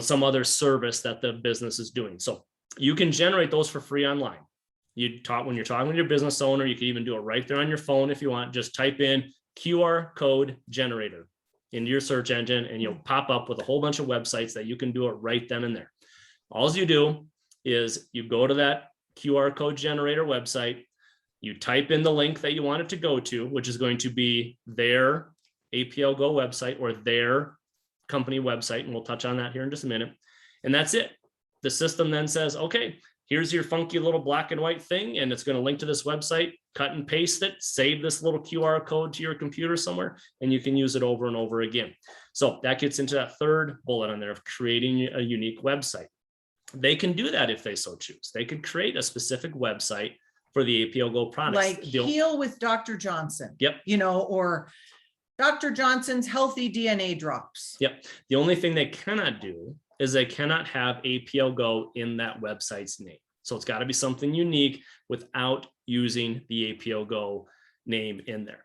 some other service that the business is doing. So you can generate those for free online. When you're talking with your business owner, you can even do it right there on your phone if you want. Just type in QR code generator into your search engine, and you'll pop up with a whole bunch of websites that you can do it right then and there. All you do is you go to that QR code generator website, you type in the link that you want it to go to, which is going to be their APLGO website or their company website. And we'll touch on that here in just a minute. And that's it. The system then says, okay, here's your funky little black and white thing, and it's going to link to this website. Cut and paste it, save this little QR code to your computer somewhere, and you can use it over and over again. So that gets into that third bullet on there of creating a unique website. They can do that if they so choose. They could create a specific website for the APLGO products. Like Heal with Dr. Johnson. Yep. Or Dr. Johnson's Healthy DNA Drops. Yep. The only thing they cannot do is they cannot have APLGO in that website's name. So it's got to be something unique without using the APLGO name in there.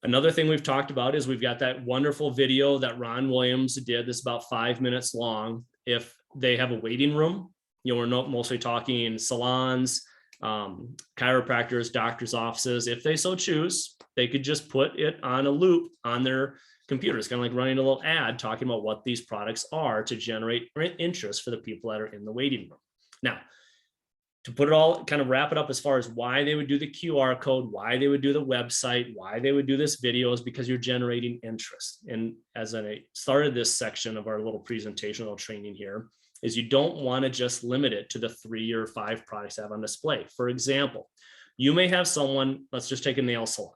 Another thing we've talked about is we've got that wonderful video that Ron Williams did that's about 5 minutes long. If they have a waiting room, we're not mostly talking salons, chiropractors, doctors' offices. If they so choose, they could just put it on a loop on their computer. It's kind of like running a little ad talking about what these products are to generate interest for the people that are in the waiting room. Now, to put it all, kind of wrap it up as far as why they would do the QR code, why they would do the website, why they would do this video is because you're generating interest. And as I started this section of our little presentation, little training here, is you don't want to just limit it to the 3 or 5 products I have on display. For example, you may have someone, let's just take a nail salon.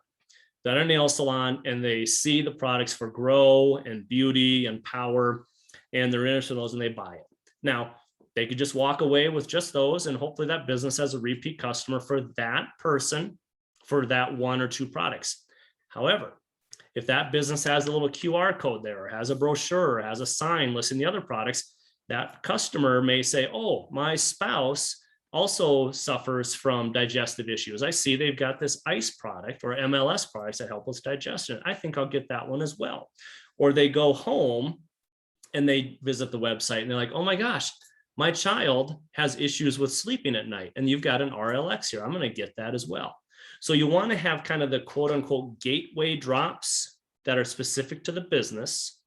They're at a nail salon and they see the products for grow and beauty and power, and they're interested in those and they buy it. Now, they could just walk away with just those, and hopefully that business has a repeat customer for that person for that 1 or 2 products. However, if that business has a little QR code there, or has a brochure, or has a sign listing the other products, that customer may say, oh, my spouse also suffers from digestive issues. I see they've got this ice product or MLS products that help with digestion. I think I'll get that one as well. Or they go home and they visit the website and they're like, oh my gosh, my child has issues with sleeping at night, and you've got an RLX here. I'm going to get that as well. So you want to have kind of the quote unquote gateway drops that are specific to the business,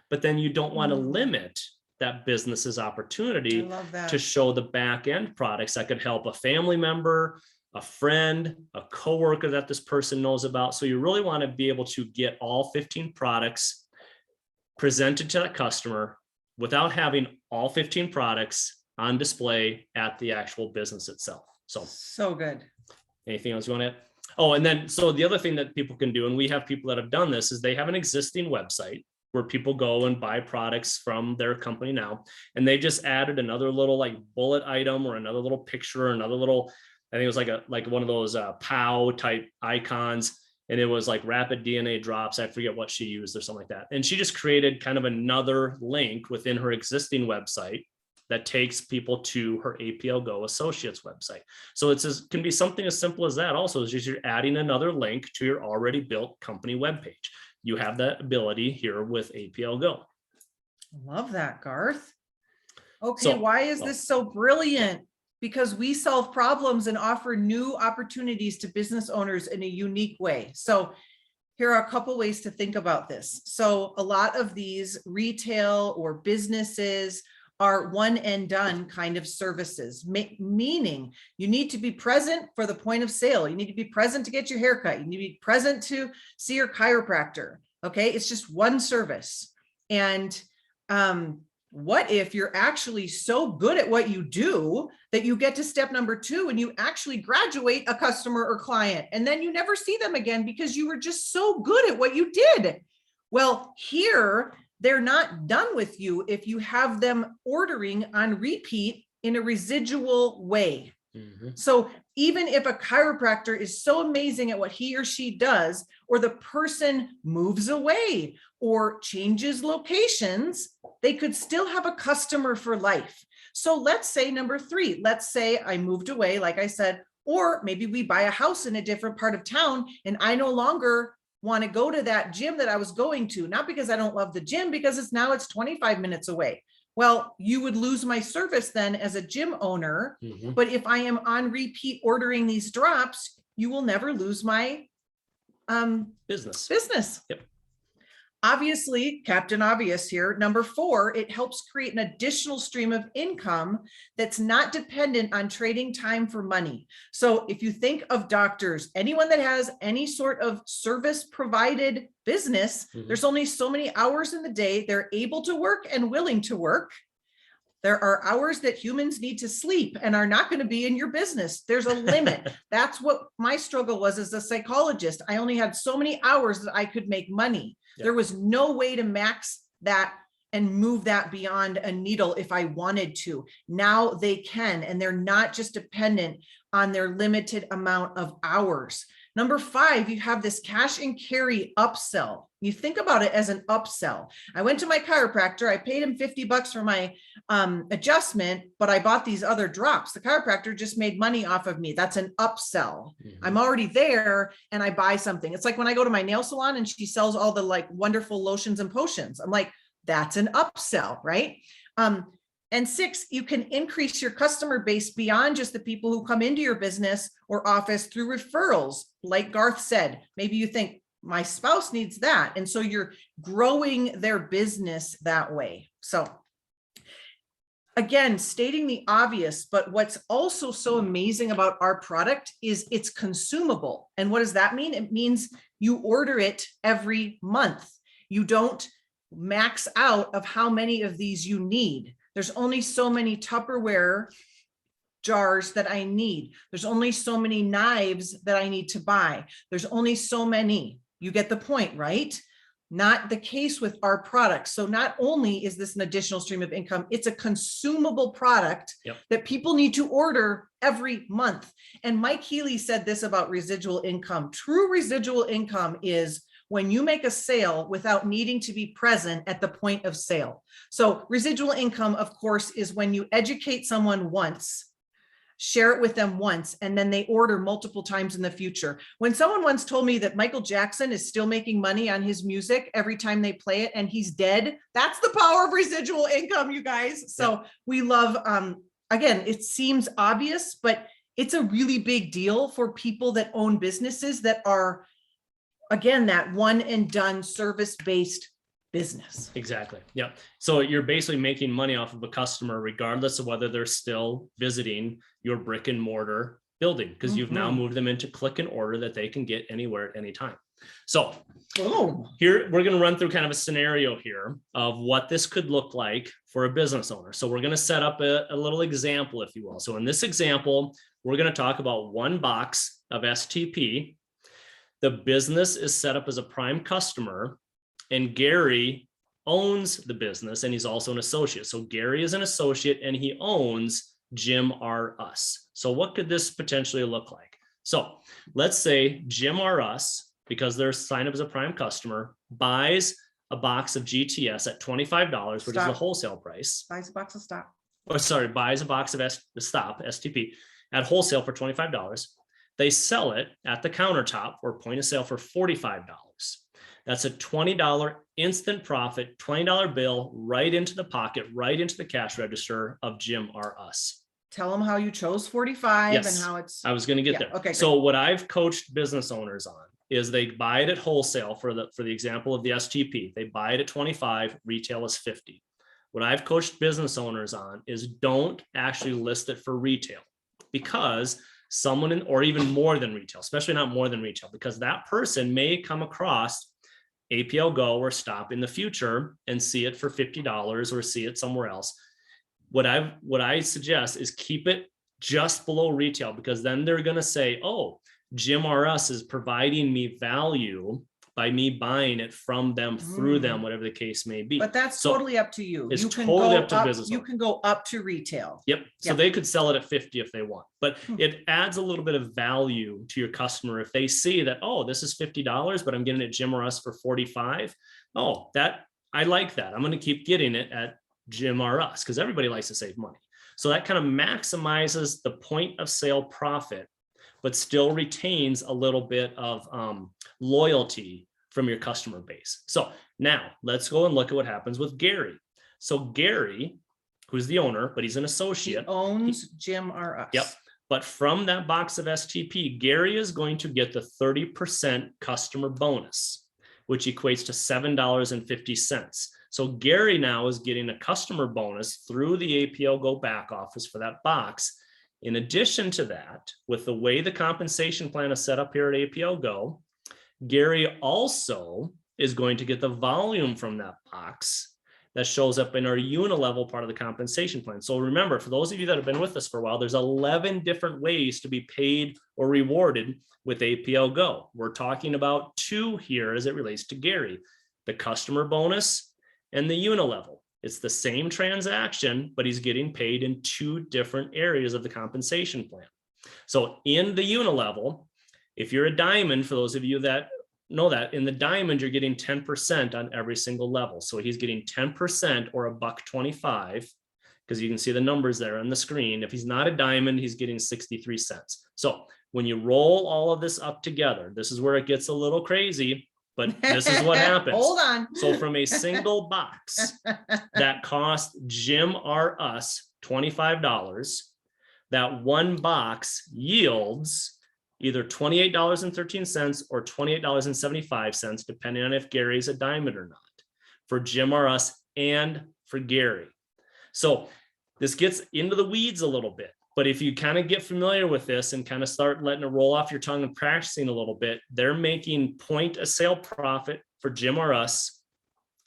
but then you don't want to limit that business's opportunity to show the back end products that could help a family member, a friend, a coworker that this person knows about. So you really want to be able to get all 15 products presented to that customer without having all 15 products on display at the actual business itself. So good. Anything else you want to add? Oh, and then, so the other thing that people can do, and we have people that have done this, is they have an existing website where people go and buy products from their company now, and they just added another little like bullet item or another little picture or another little, I think it was like one of those POW type icons, and it was like rapid DNA drops. I forget what she used or something like that. And she just created kind of another link within her existing website that takes people to her APLGO Associates website. So can be something as simple as that. Also, is just you're adding another link to your already built company webpage. You have that ability here with APLGO. Love that, Garth. Okay, why is this so brilliant? Because we solve problems and offer new opportunities to business owners in a unique way. So here are a couple ways to think about this. So a lot of these retail or businesses are one and done kind of services, meaning you need to be present for the point of sale. You need to be present to get your haircut. You need to be present to see your chiropractor. Okay, it's just one service. And what if you're actually so good at what you do that you get to step number 2 and you actually graduate a customer or client, and then you never see them again because you were just so good at what you did? Well, here, they're not done with you if you have them ordering on repeat in a residual way. So even if a chiropractor is so amazing at what he or she does, or the person moves away or changes locations, they could still have a customer for life. So let's say number 3, let's say I moved away, like I said, Or maybe we buy a house in a different part of town and I no longer want to go to that gym that I was going to, not because I don't love the gym, because it's 25 minutes away. Well, you would lose my service then as a gym owner. But if I am on repeat ordering these drops, you will never lose my business. Yep. Obviously, Captain Obvious here. Number 4, it helps create an additional stream of income that's not dependent on trading time for money. So if you think of doctors, anyone that has any sort of service provided business, there's only so many hours in the day they're able to work and willing to work. There are hours that humans need to sleep and are not going to be in your business. There's a limit. That's what my struggle was as a psychologist. I only had so many hours that I could make money. There was no way to max that and move that beyond a needle if I wanted to. Now they can, and they're not just dependent on their limited amount of hours. Number 5, you have this cash and carry upsell. You think about it as an upsell. I went to my chiropractor. I paid him $50 for my adjustment, but I bought these other drops. The chiropractor just made money off of me. That's an upsell. I'm already there and I buy something. It's like when I go to my nail salon and she sells all the like wonderful lotions and potions. I'm like, that's an upsell, right? And 6, you can increase your customer base beyond just the people who come into your business or office through referrals. Like Garth said, maybe you think my spouse needs that. And so you're growing their business that way. So again, stating the obvious, but what's also so amazing about our product is it's consumable. And what does that mean? It means you order it every month. You don't max out of how many of these you need. There's only so many Tupperware jars that I need. There's only so many knives that I need to buy. There's only so many. You get the point, right? Not the case with our products. So not only is this an additional stream of income, it's a consumable product that people need to order every month. And Mike Healy said this about residual income. True residual income is when you make a sale without needing to be present at the point of sale. So residual income, of course, is when you educate someone once, share it with them once, and then they order multiple times in the future. When someone once told me that Michael Jackson is still making money on his music every time they play it and he's dead, that's the power of residual income, you guys. So we love, again, it seems obvious, but it's a really big deal for people that own businesses that are, again, that one and done service-based business. Exactly. Yeah. So you're basically making money off of a customer, regardless of whether they're still visiting your brick and mortar building, because you've now moved them into click and order that they can get anywhere at any time. So here we're going to run through kind of a scenario here of what this could look like for a business owner. So we're going to set up a little example, if you will. So in this example, we're going to talk about one box of STP. The business is set up as a prime customer, and Gary owns the business, and he's also an associate. So Gary is an associate and he owns Jim R Us. So what could this potentially look like? So let's say Jim R Us, because they're signed up as a prime customer, buys a box of GTS at $25, which is the wholesale price. Buys a box of stock. Or sorry, buys a box of STP at wholesale for $25. They sell it at the countertop or point of sale for $45. That's a $20 instant profit, $20 bill right into the pocket, right into the cash register of Jim R Us. Tell them how you chose 45 Yes, and how it's. I was going to get there. Okay. So what I've coached business owners on is they buy it at wholesale for the example of the STP. They buy it at 25, retail is 50. What I've coached business owners on is don't actually list it for retail, because someone or even more than retail, especially not more than retail, because that person may come across APLGO or Stop in the future and see it for $50 or see it somewhere else. What I suggest is keep it just below retail, because then they're going to say, oh, Jim R Us is providing me value by me buying it from them, through them, whatever the case may be. But that's totally up to you. It's You can totally go up to the business You owner. can go up to retail. Yep. So they could sell it at 50 if they want, but it adds a little bit of value to your customer. If they see that, oh, this is $50, but I'm getting it at Jim R Us for 45. Oh, I like that. I'm going to keep getting it at Jim R Us, because everybody likes to save money. So that kind of maximizes the point of sale profit but still retains a little bit of loyalty from your customer base. So now let's go and look at what happens with Gary. So Gary, who's the owner, but he's an He associate. owns Jim R Us. Yep. But from that box of STP, Gary is going to get the 30% customer bonus, which equates to $7.50. So Gary now is getting a customer bonus through the APLGO back office for that box. In addition to that, with the way the compensation plan is set up here at APLGO, Gary also is going to get the volume from that box that shows up in our unilevel part of the compensation plan. So remember, for those of you that have been with us for a while, there's 11 different ways to be paid or rewarded with APLGO. We're talking about 2 here as it relates to Gary, the customer bonus and the unilevel. It's the same transaction, but he's getting paid in 2 different areas of the compensation plan. So in the unilevel, if you're a diamond, for those of you that know that, in the diamond, you're getting 10% on every single level. So he's getting 10% or $1.25, because you can see the numbers there on the screen. If he's not a diamond, he's getting 63 cents. So when you roll all of this up together, this is where it gets a little crazy, but this is what happens. Hold on. So from a single box that cost Jim R Us $25, that one box yields either $28.13 or $28.75, depending on if Gary's a diamond or not, for Jim R Us and for Gary. So this gets into the weeds a little bit, but if you kind of get familiar with this and kind of start letting it roll off your tongue and practicing a little bit, they're making point of sale profit for Jim R Us.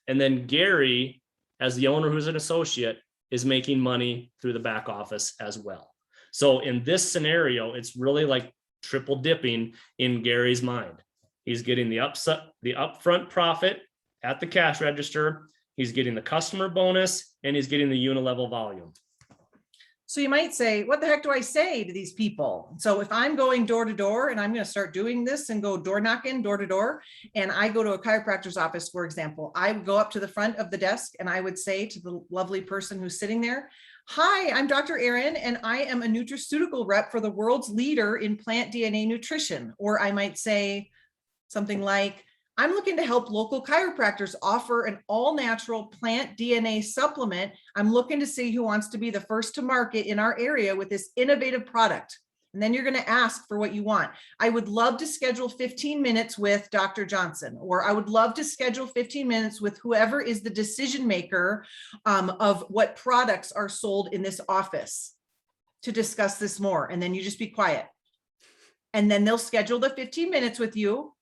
And then Gary, as the owner who's an associate, is making money through the back office as well. So in this scenario, it's really like triple dipping in Gary's mind. He's getting the upfront profit at the cash register. He's getting the customer bonus, and he's getting the unilevel volume. So you might say, what the heck do I say to these people? So if I'm going door to door and I'm going to start doing this and go door knocking, door to door, and I go to a chiropractor's office, for example, I would go up to the front of the desk and I would say to the lovely person who's sitting there, "Hi, I'm Dr. Erin, and I am a nutraceutical rep for the world's leader in plant DNA nutrition." Or I might say something like, "I'm looking to help local chiropractors offer an all-natural plant DNA supplement. I'm looking to see who wants to be the first to market in our area with this innovative product." And then you're going to ask for what you want. "I would love to schedule 15 minutes with Dr. Johnson," or "I would love to schedule 15 minutes with whoever is the decision maker of what products are sold in this office to discuss this more." And then you just be quiet. And then they'll schedule the 15 minutes with you.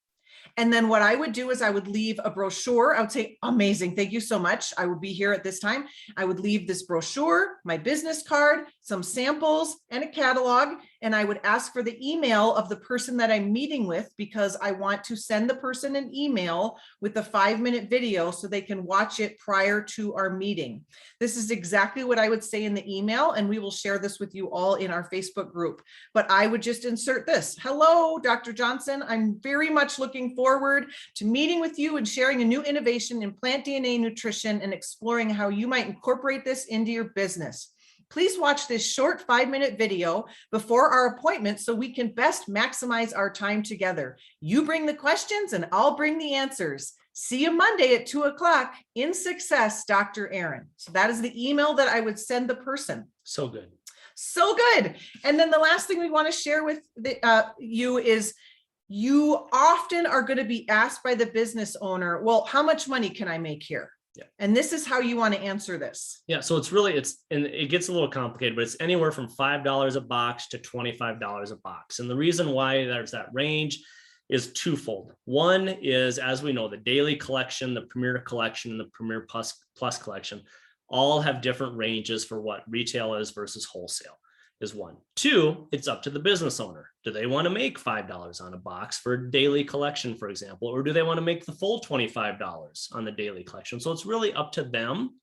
And then what I would do is I would leave a brochure. I would say, "Amazing, thank you so much. I will be here at this time." I would leave this brochure, my business card, some samples, and a catalog. And I would ask for the email of the person that I'm meeting with, because I want to send the person an email with the 5-minute video so they can watch it prior to our meeting. This is exactly what I would say in the email, and we will share this with you all in our Facebook group. But I would just insert this: "Hello, Dr. Johnson. I'm very much looking forward to meeting with you and sharing a new innovation in plant DNA nutrition and exploring how you might incorporate this into your business. Please watch this short 5-minute video before our appointment so we can best maximize our time together. You bring the questions and I'll bring the answers. See you Monday at 2:00 in success, Dr. Erin." So that is the email that I would send the person. So good. So good. And then the last thing we want to share with you is, you often are going to be asked by the business owner, "Well, how much money can I make here?" Yeah. And this is how you want to answer this. Yeah, so and it gets a little complicated, but it's anywhere from $5 a box to $25 a box. And the reason why there's that range is twofold. One is, as we know, the daily collection, the Premier collection, and the Premier Plus collection all have different ranges for what retail is versus wholesale, is one. Two, it's up to the business owner. Do they want to make $5 on a box for daily collection, for example, or do they want to make the full $25 on the daily collection? So it's really up to them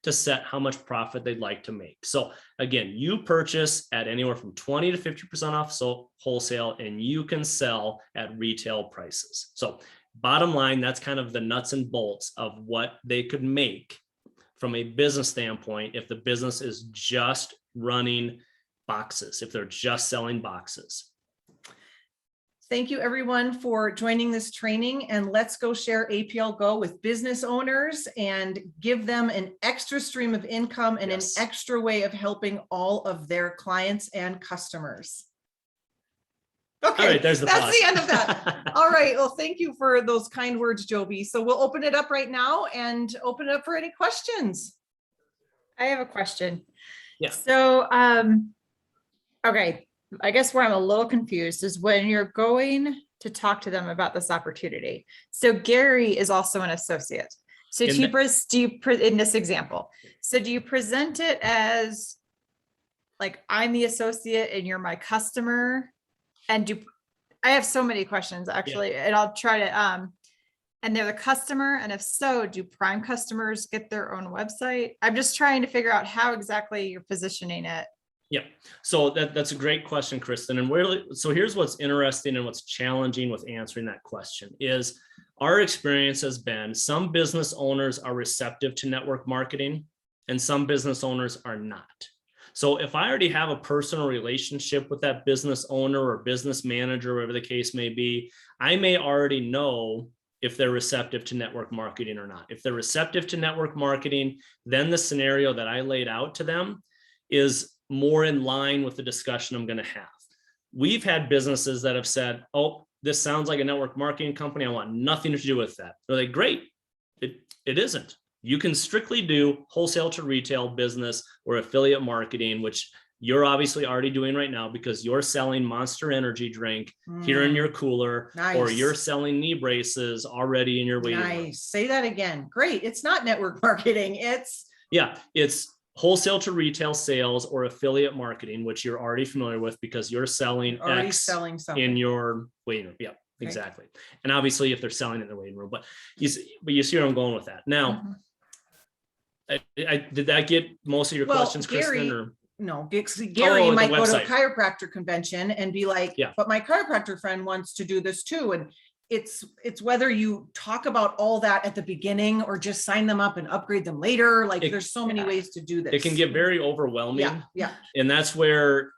to set how much profit they'd like to make. So again, you purchase at anywhere from 20 to 50% off wholesale, and you can sell at retail prices. So bottom line, that's kind of the nuts and bolts of what they could make from a business standpoint if the business is just running boxes, if they're just selling boxes. Thank you everyone for joining this training, and let's go share APLGO with business owners and give them an extra stream of income and an extra way of helping all of their clients and customers. Okay, All right, there's the that's pause. the end of that. All right, well, thank you for those kind words, Joby. So we'll open it up right now and open it up for any questions. I have a question. Yeah. So, okay, I guess where I'm a little confused is when you're going to talk to them about this opportunity. So Gary is also an associate. So In in this example, so do you present it as like, I'm the associate and you're my customer? And I have so many questions actually, and I'll try to, and they're the customer. And if so, do prime customers get their own website? I'm just trying to figure out how exactly you're positioning it. Yeah, so that's a great question, Kristen. And so here's what's interesting and what's challenging with answering that question is our experience has been some business owners are receptive to network marketing and some business owners are not. So if I already have a personal relationship with that business owner or business manager, whatever the case may be, I may already know if they're receptive to network marketing or not. If they're receptive to network marketing, then the scenario that I laid out to them is more in line with the discussion I'm going to have. We've had businesses that have said, oh, this sounds like a network marketing company. I want nothing to do with that. They're like, great. It isn't. You can strictly do wholesale to retail business or affiliate marketing, which you're obviously already doing right now because you're selling Monster Energy drink here in your cooler, or you're selling knee braces already in your waiting room. Say that again. Great. It's not network marketing. It's wholesale to retail sales or affiliate marketing, which you're already familiar with because you're selling X in your waiting room. Yeah, exactly. And obviously if they're selling in the waiting room, but you see where I'm going with that. Now, did that get most of your questions, Kristen? Or? No, Gary might go to a chiropractor convention and be like, but my chiropractor friend wants to do this too. And it's whether you talk about all that at the beginning or just sign them up and upgrade them later. Like there's so many ways to do this. It can get very overwhelming. Yeah. And that's where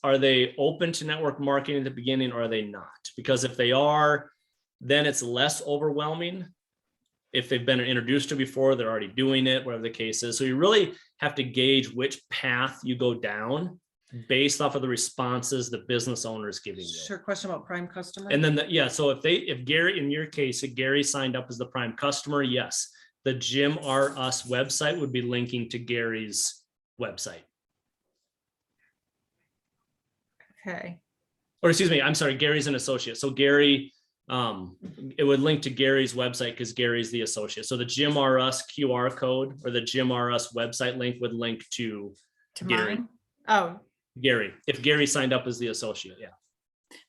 are they open to network marketing at the beginning or are they not? Because if they are, then it's less overwhelming. If they've been introduced to before, they're already doing it, whatever the case is. So you really have to gauge which path you go down based off of the responses the business owner is giving you. Sure. Question about prime customer. And then, so if Gary, in your case, if Gary signed up as the prime customer, yes, the Jim R Us website would be linking to Gary's website. Okay. Or excuse me, I'm sorry, Gary's an associate. So Gary, it would link to Gary's website because Gary's the associate. So the Jim R Us QR code or the Jim R Us website link would link to Gary. Mine? Oh, Gary, if Gary signed up as the associate, yeah.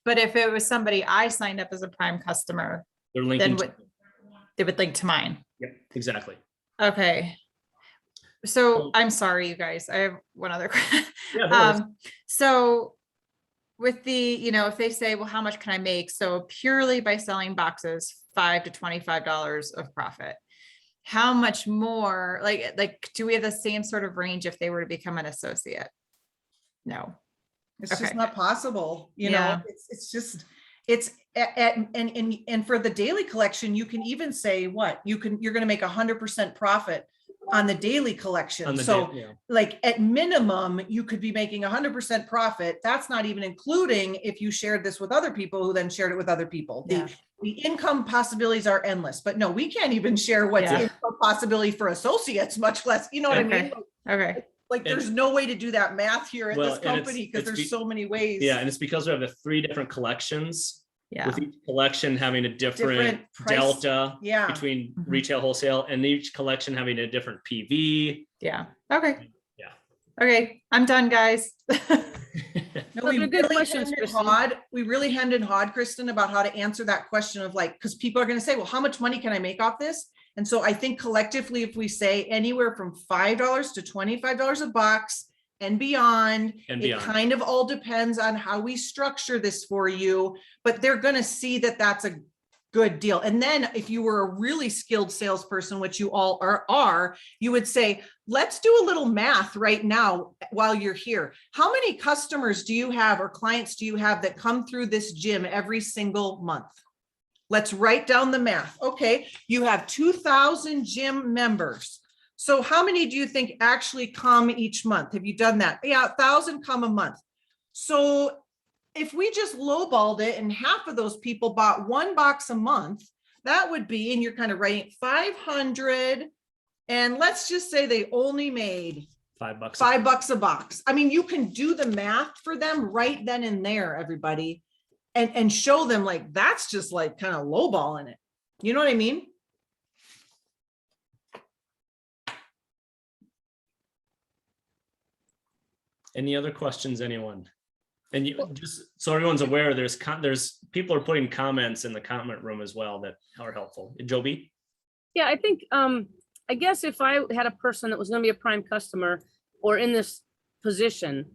but if it was somebody I signed up as a prime customer, They're linking they would link to mine. Yeah, exactly. Okay. So I'm sorry, you guys. I have one other. So with the, if they say, well, how much can I make? So purely by selling boxes, $5 to $25 of profit. How much more, like, do we have the same sort of range if they were to become an associate? No. It's just not possible. It's just, and for the daily collection, you can even say you're going to make 100% profit on the daily collection. Like at minimum, you could be making 100% profit. That's not even including if you shared this with other people who then shared it with other people. The income possibilities are endless, but no, we can't even share what's income possibility for associates, much less, you know what I mean? Okay. Like there's no way to do that math here at this company because there's so many ways. Yeah, and it's because we have the 3 different collections. Yeah. With each collection having a different delta between retail wholesale and each collection having a different PV. Yeah. Okay. Yeah. Okay. I'm done, guys. No, we really hemmed and hawed, Kristen, about how to answer that question of because people are going to say, well, how much money can I make off this? And so I think collectively, if we say anywhere from $5 to $25 a box and beyond, it kind of all depends on how we structure this for you, but they're going to see that that's Good deal. And then if you were a really skilled salesperson, which you all are, you would say, let's do a little math right now while you're here. How many customers do you have or clients do you have that come through this gym every single month? Let's write down the math. Okay, you have 2,000 gym members. So how many do you think actually come each month? Have you done that? Yeah, 1,000 come a month. So if we just lowballed it and half of those people bought one box a month, that would be, and you're kind of writing 500, and let's just say they only made $5 a box. I mean, you can do the math for them right then and there, everybody, and show them like, that's just like kind of lowballing it. You know what I mean? Any other questions, anyone? And you just so everyone's aware, there's people are putting comments in the comment room as well that are helpful. Joby? Yeah, I think, I guess if I had a person that was going to be a prime customer or in this position,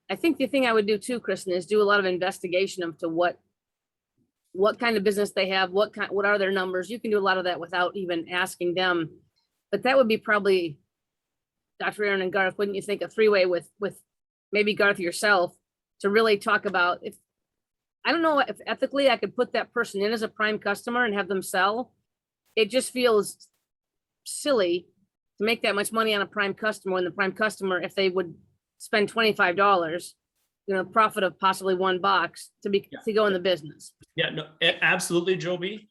I think the thing I would do too, Kristen, is do a lot of investigation of to what kind of business they have, what are their numbers. You can do a lot of that without even asking them. But that would be probably, Dr. Erin and Garth, wouldn't you think, a three-way with maybe Garth yourself, to really talk about, if I don't know if ethically I could put that person in as a prime customer and have them sell. It just feels silly to make that much money on a prime customer when the prime customer, if they would spend $25, profit of possibly one box to go in the business. Yeah, no, absolutely, Joby.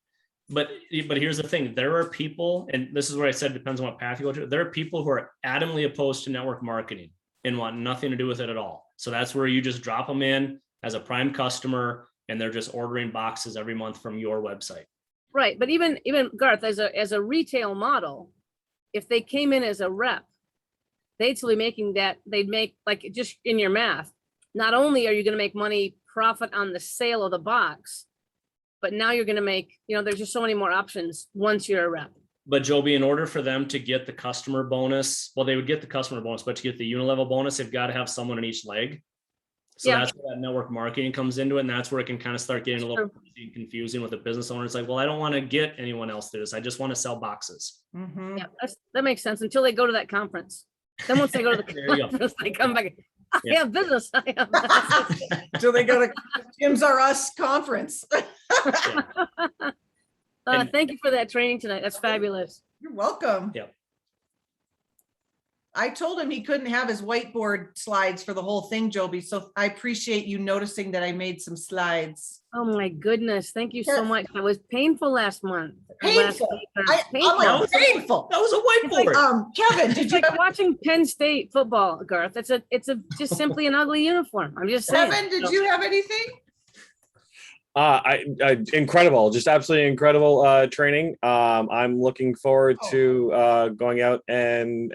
But here's the thing, there are people, and this is where I said, depends on what path you go to. There are people who are adamantly opposed to network marketing and want nothing to do with it at all. So that's where you just drop them in as a prime customer and they're just ordering boxes every month from your website. Right. But even Garth, as a retail model, if they came in as a rep, they'd still be making that, they'd make, like, just in your math, not only are you going to make money profit on the sale of the box, but now you're going to make, there's just so many more options once you're a rep. But Joby, in order for them to get the customer bonus, well, they would get the customer bonus, but to get the unilevel bonus, they've got to have someone in each leg. So that's where that network marketing comes into it. And that's where it can kind of start getting a little confusing with a business owner. It's like, well, I don't want to get anyone else to this. I just want to sell boxes. Mm-hmm. Yeah, that makes sense until they go to that conference. Then once they go to the conference, they come back. I have business. So they go to Gyms R Us conference. Thank you for that training tonight. That's fabulous. You're welcome. Yep. I told him he couldn't have his whiteboard slides for the whole thing, Joby. So I appreciate you noticing that I made some slides. Oh my goodness. Thank you so much. That was painful last month. Painful. Painful. That was a whiteboard. Kevin, did you like watching Penn State football, Garth? It's just simply an ugly uniform. I'm just saying. Kevin, did you have anything? Incredible, just absolutely incredible training. I'm looking forward to going out and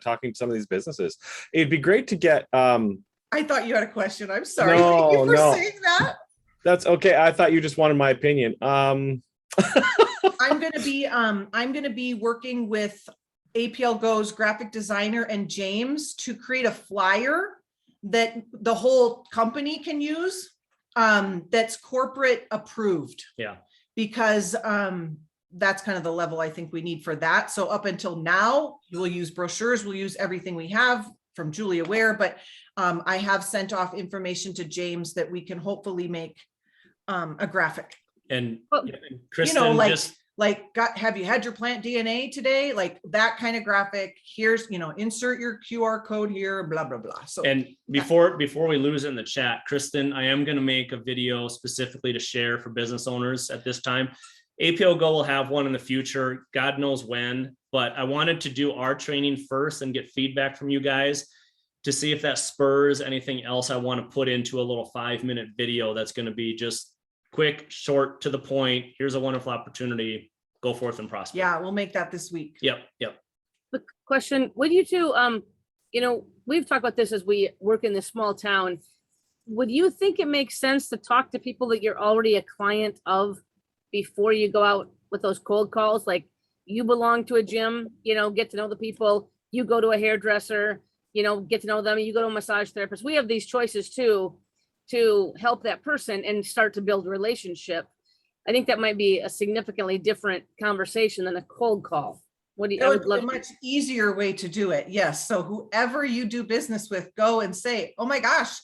talking to some of these businesses. It'd be great to get. I thought you had a question. I'm sorry. No, Thank you for saying that. That's okay. I thought you just wanted my opinion. I'm gonna be working with APLGO's graphic designer and James to create a flyer that the whole company can use. That's corporate approved. Yeah. Because that's kind of the level I think we need for that. So up until now, we'll use brochures, we'll use everything we have from Julia Ware, but I have sent off information to James that we can hopefully make a graphic. And Kristen, have you had your plant DNA today? Like that kind of graphic. Here's, insert your QR code here, blah, blah, blah. So, and before we lose it in the chat, Kristen, I am going to make a video specifically to share for business owners at this time. APLGO will have one in the future, God knows when, but I wanted to do our training first and get feedback from you guys to see if that spurs anything else I want to put into a little 5-minute video that's going to be just quick, short, to the point. Here's a wonderful opportunity. Go forth and prosper. Yeah, we'll make that this week. Yep. The question, would you two, we've talked about this as we work in this small town. Would you think it makes sense to talk to people that you're already a client of before you go out with those cold calls? Like, you belong to a gym, get to know the people. You go to a hairdresser, get to know them. You go to a massage therapist. We have these choices too, to help that person and start to build a relationship. I think that might be a significantly different conversation than a cold call. What do you, It I would would be a love, much easier way to do it. Yes. So whoever you do business with, go and say, oh my gosh,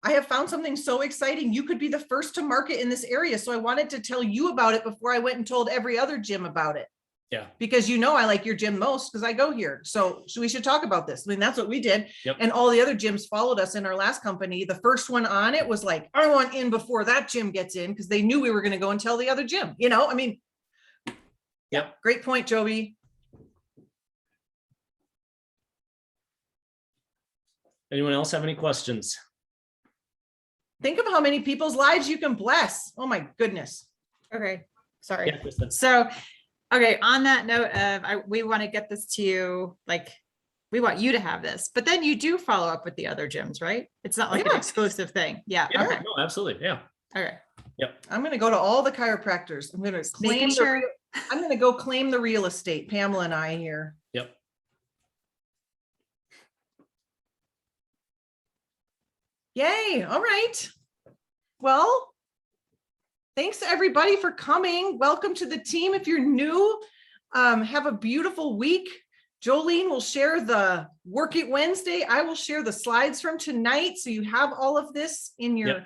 I have found something so exciting. You could be the first to market in this area. So I wanted to tell you about it before I went and told every other gym about it. Yeah. Because you know I like your gym most because I go here. So we should talk about this. I mean, that's what we did. Yep. And all the other gyms followed us in our last company. The first one on it was like, I want in before that gym gets in because they knew we were going to go and tell the other gym. You know, I mean, Yep. great point, Joby. Anyone else have any questions? Think of how many people's lives you can bless. Oh my goodness. Okay, sorry. Yeah, Kristen. So, okay, on that note of, we want to get this to you, like, we want you to have this, but then you do follow up with the other gyms, right? It's not like an Yeah. exclusive thing. Yeah, Yeah, okay, no, absolutely. Yeah. okay. I'm going to go to all the chiropractors. I'm going to claim Making sure. I'm going to go claim the real estate. Pamela and I here. Yep. Yay. All right. Well, thanks everybody for coming. Welcome to the team. If you're new, have a beautiful week. Jolene will share the Work It Wednesday. I will share the slides from tonight. So you have all of this in your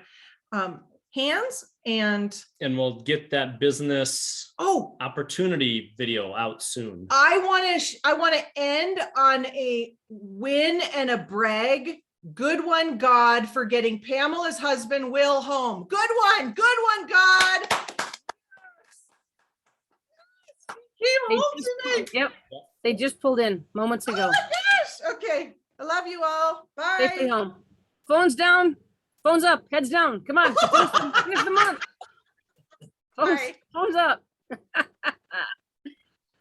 hands. And we'll get that business opportunity video out soon. I want to end on a win and a brag. Good one, God, for getting Pamela's husband, Will, home. Good one, God. Came They home just- tonight. yep, they just pulled in moments Oh ago. my gosh. Okay. I love you all. Safely Bye. home. Phones down, phones up, heads down. Come on, finish the month. Bye. Phones up.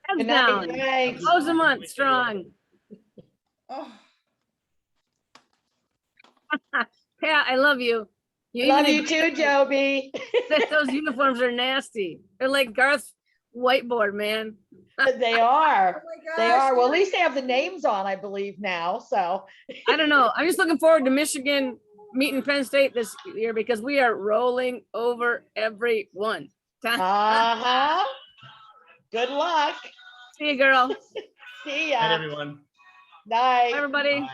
Heads down. Close the month strong. Oh. Pat, I love you. Love even you too, Joby. that those uniforms are nasty. They're like Garth's whiteboard, man. They are. Oh my They gosh. are. Well, at least they have the names on, I believe now. So I don't know. I'm just looking forward to Michigan meeting Penn State this year because we are rolling over everyone. uh-huh. Good luck. See you, girl. See Bye, ya. everyone. Night. Bye, everybody. Bye.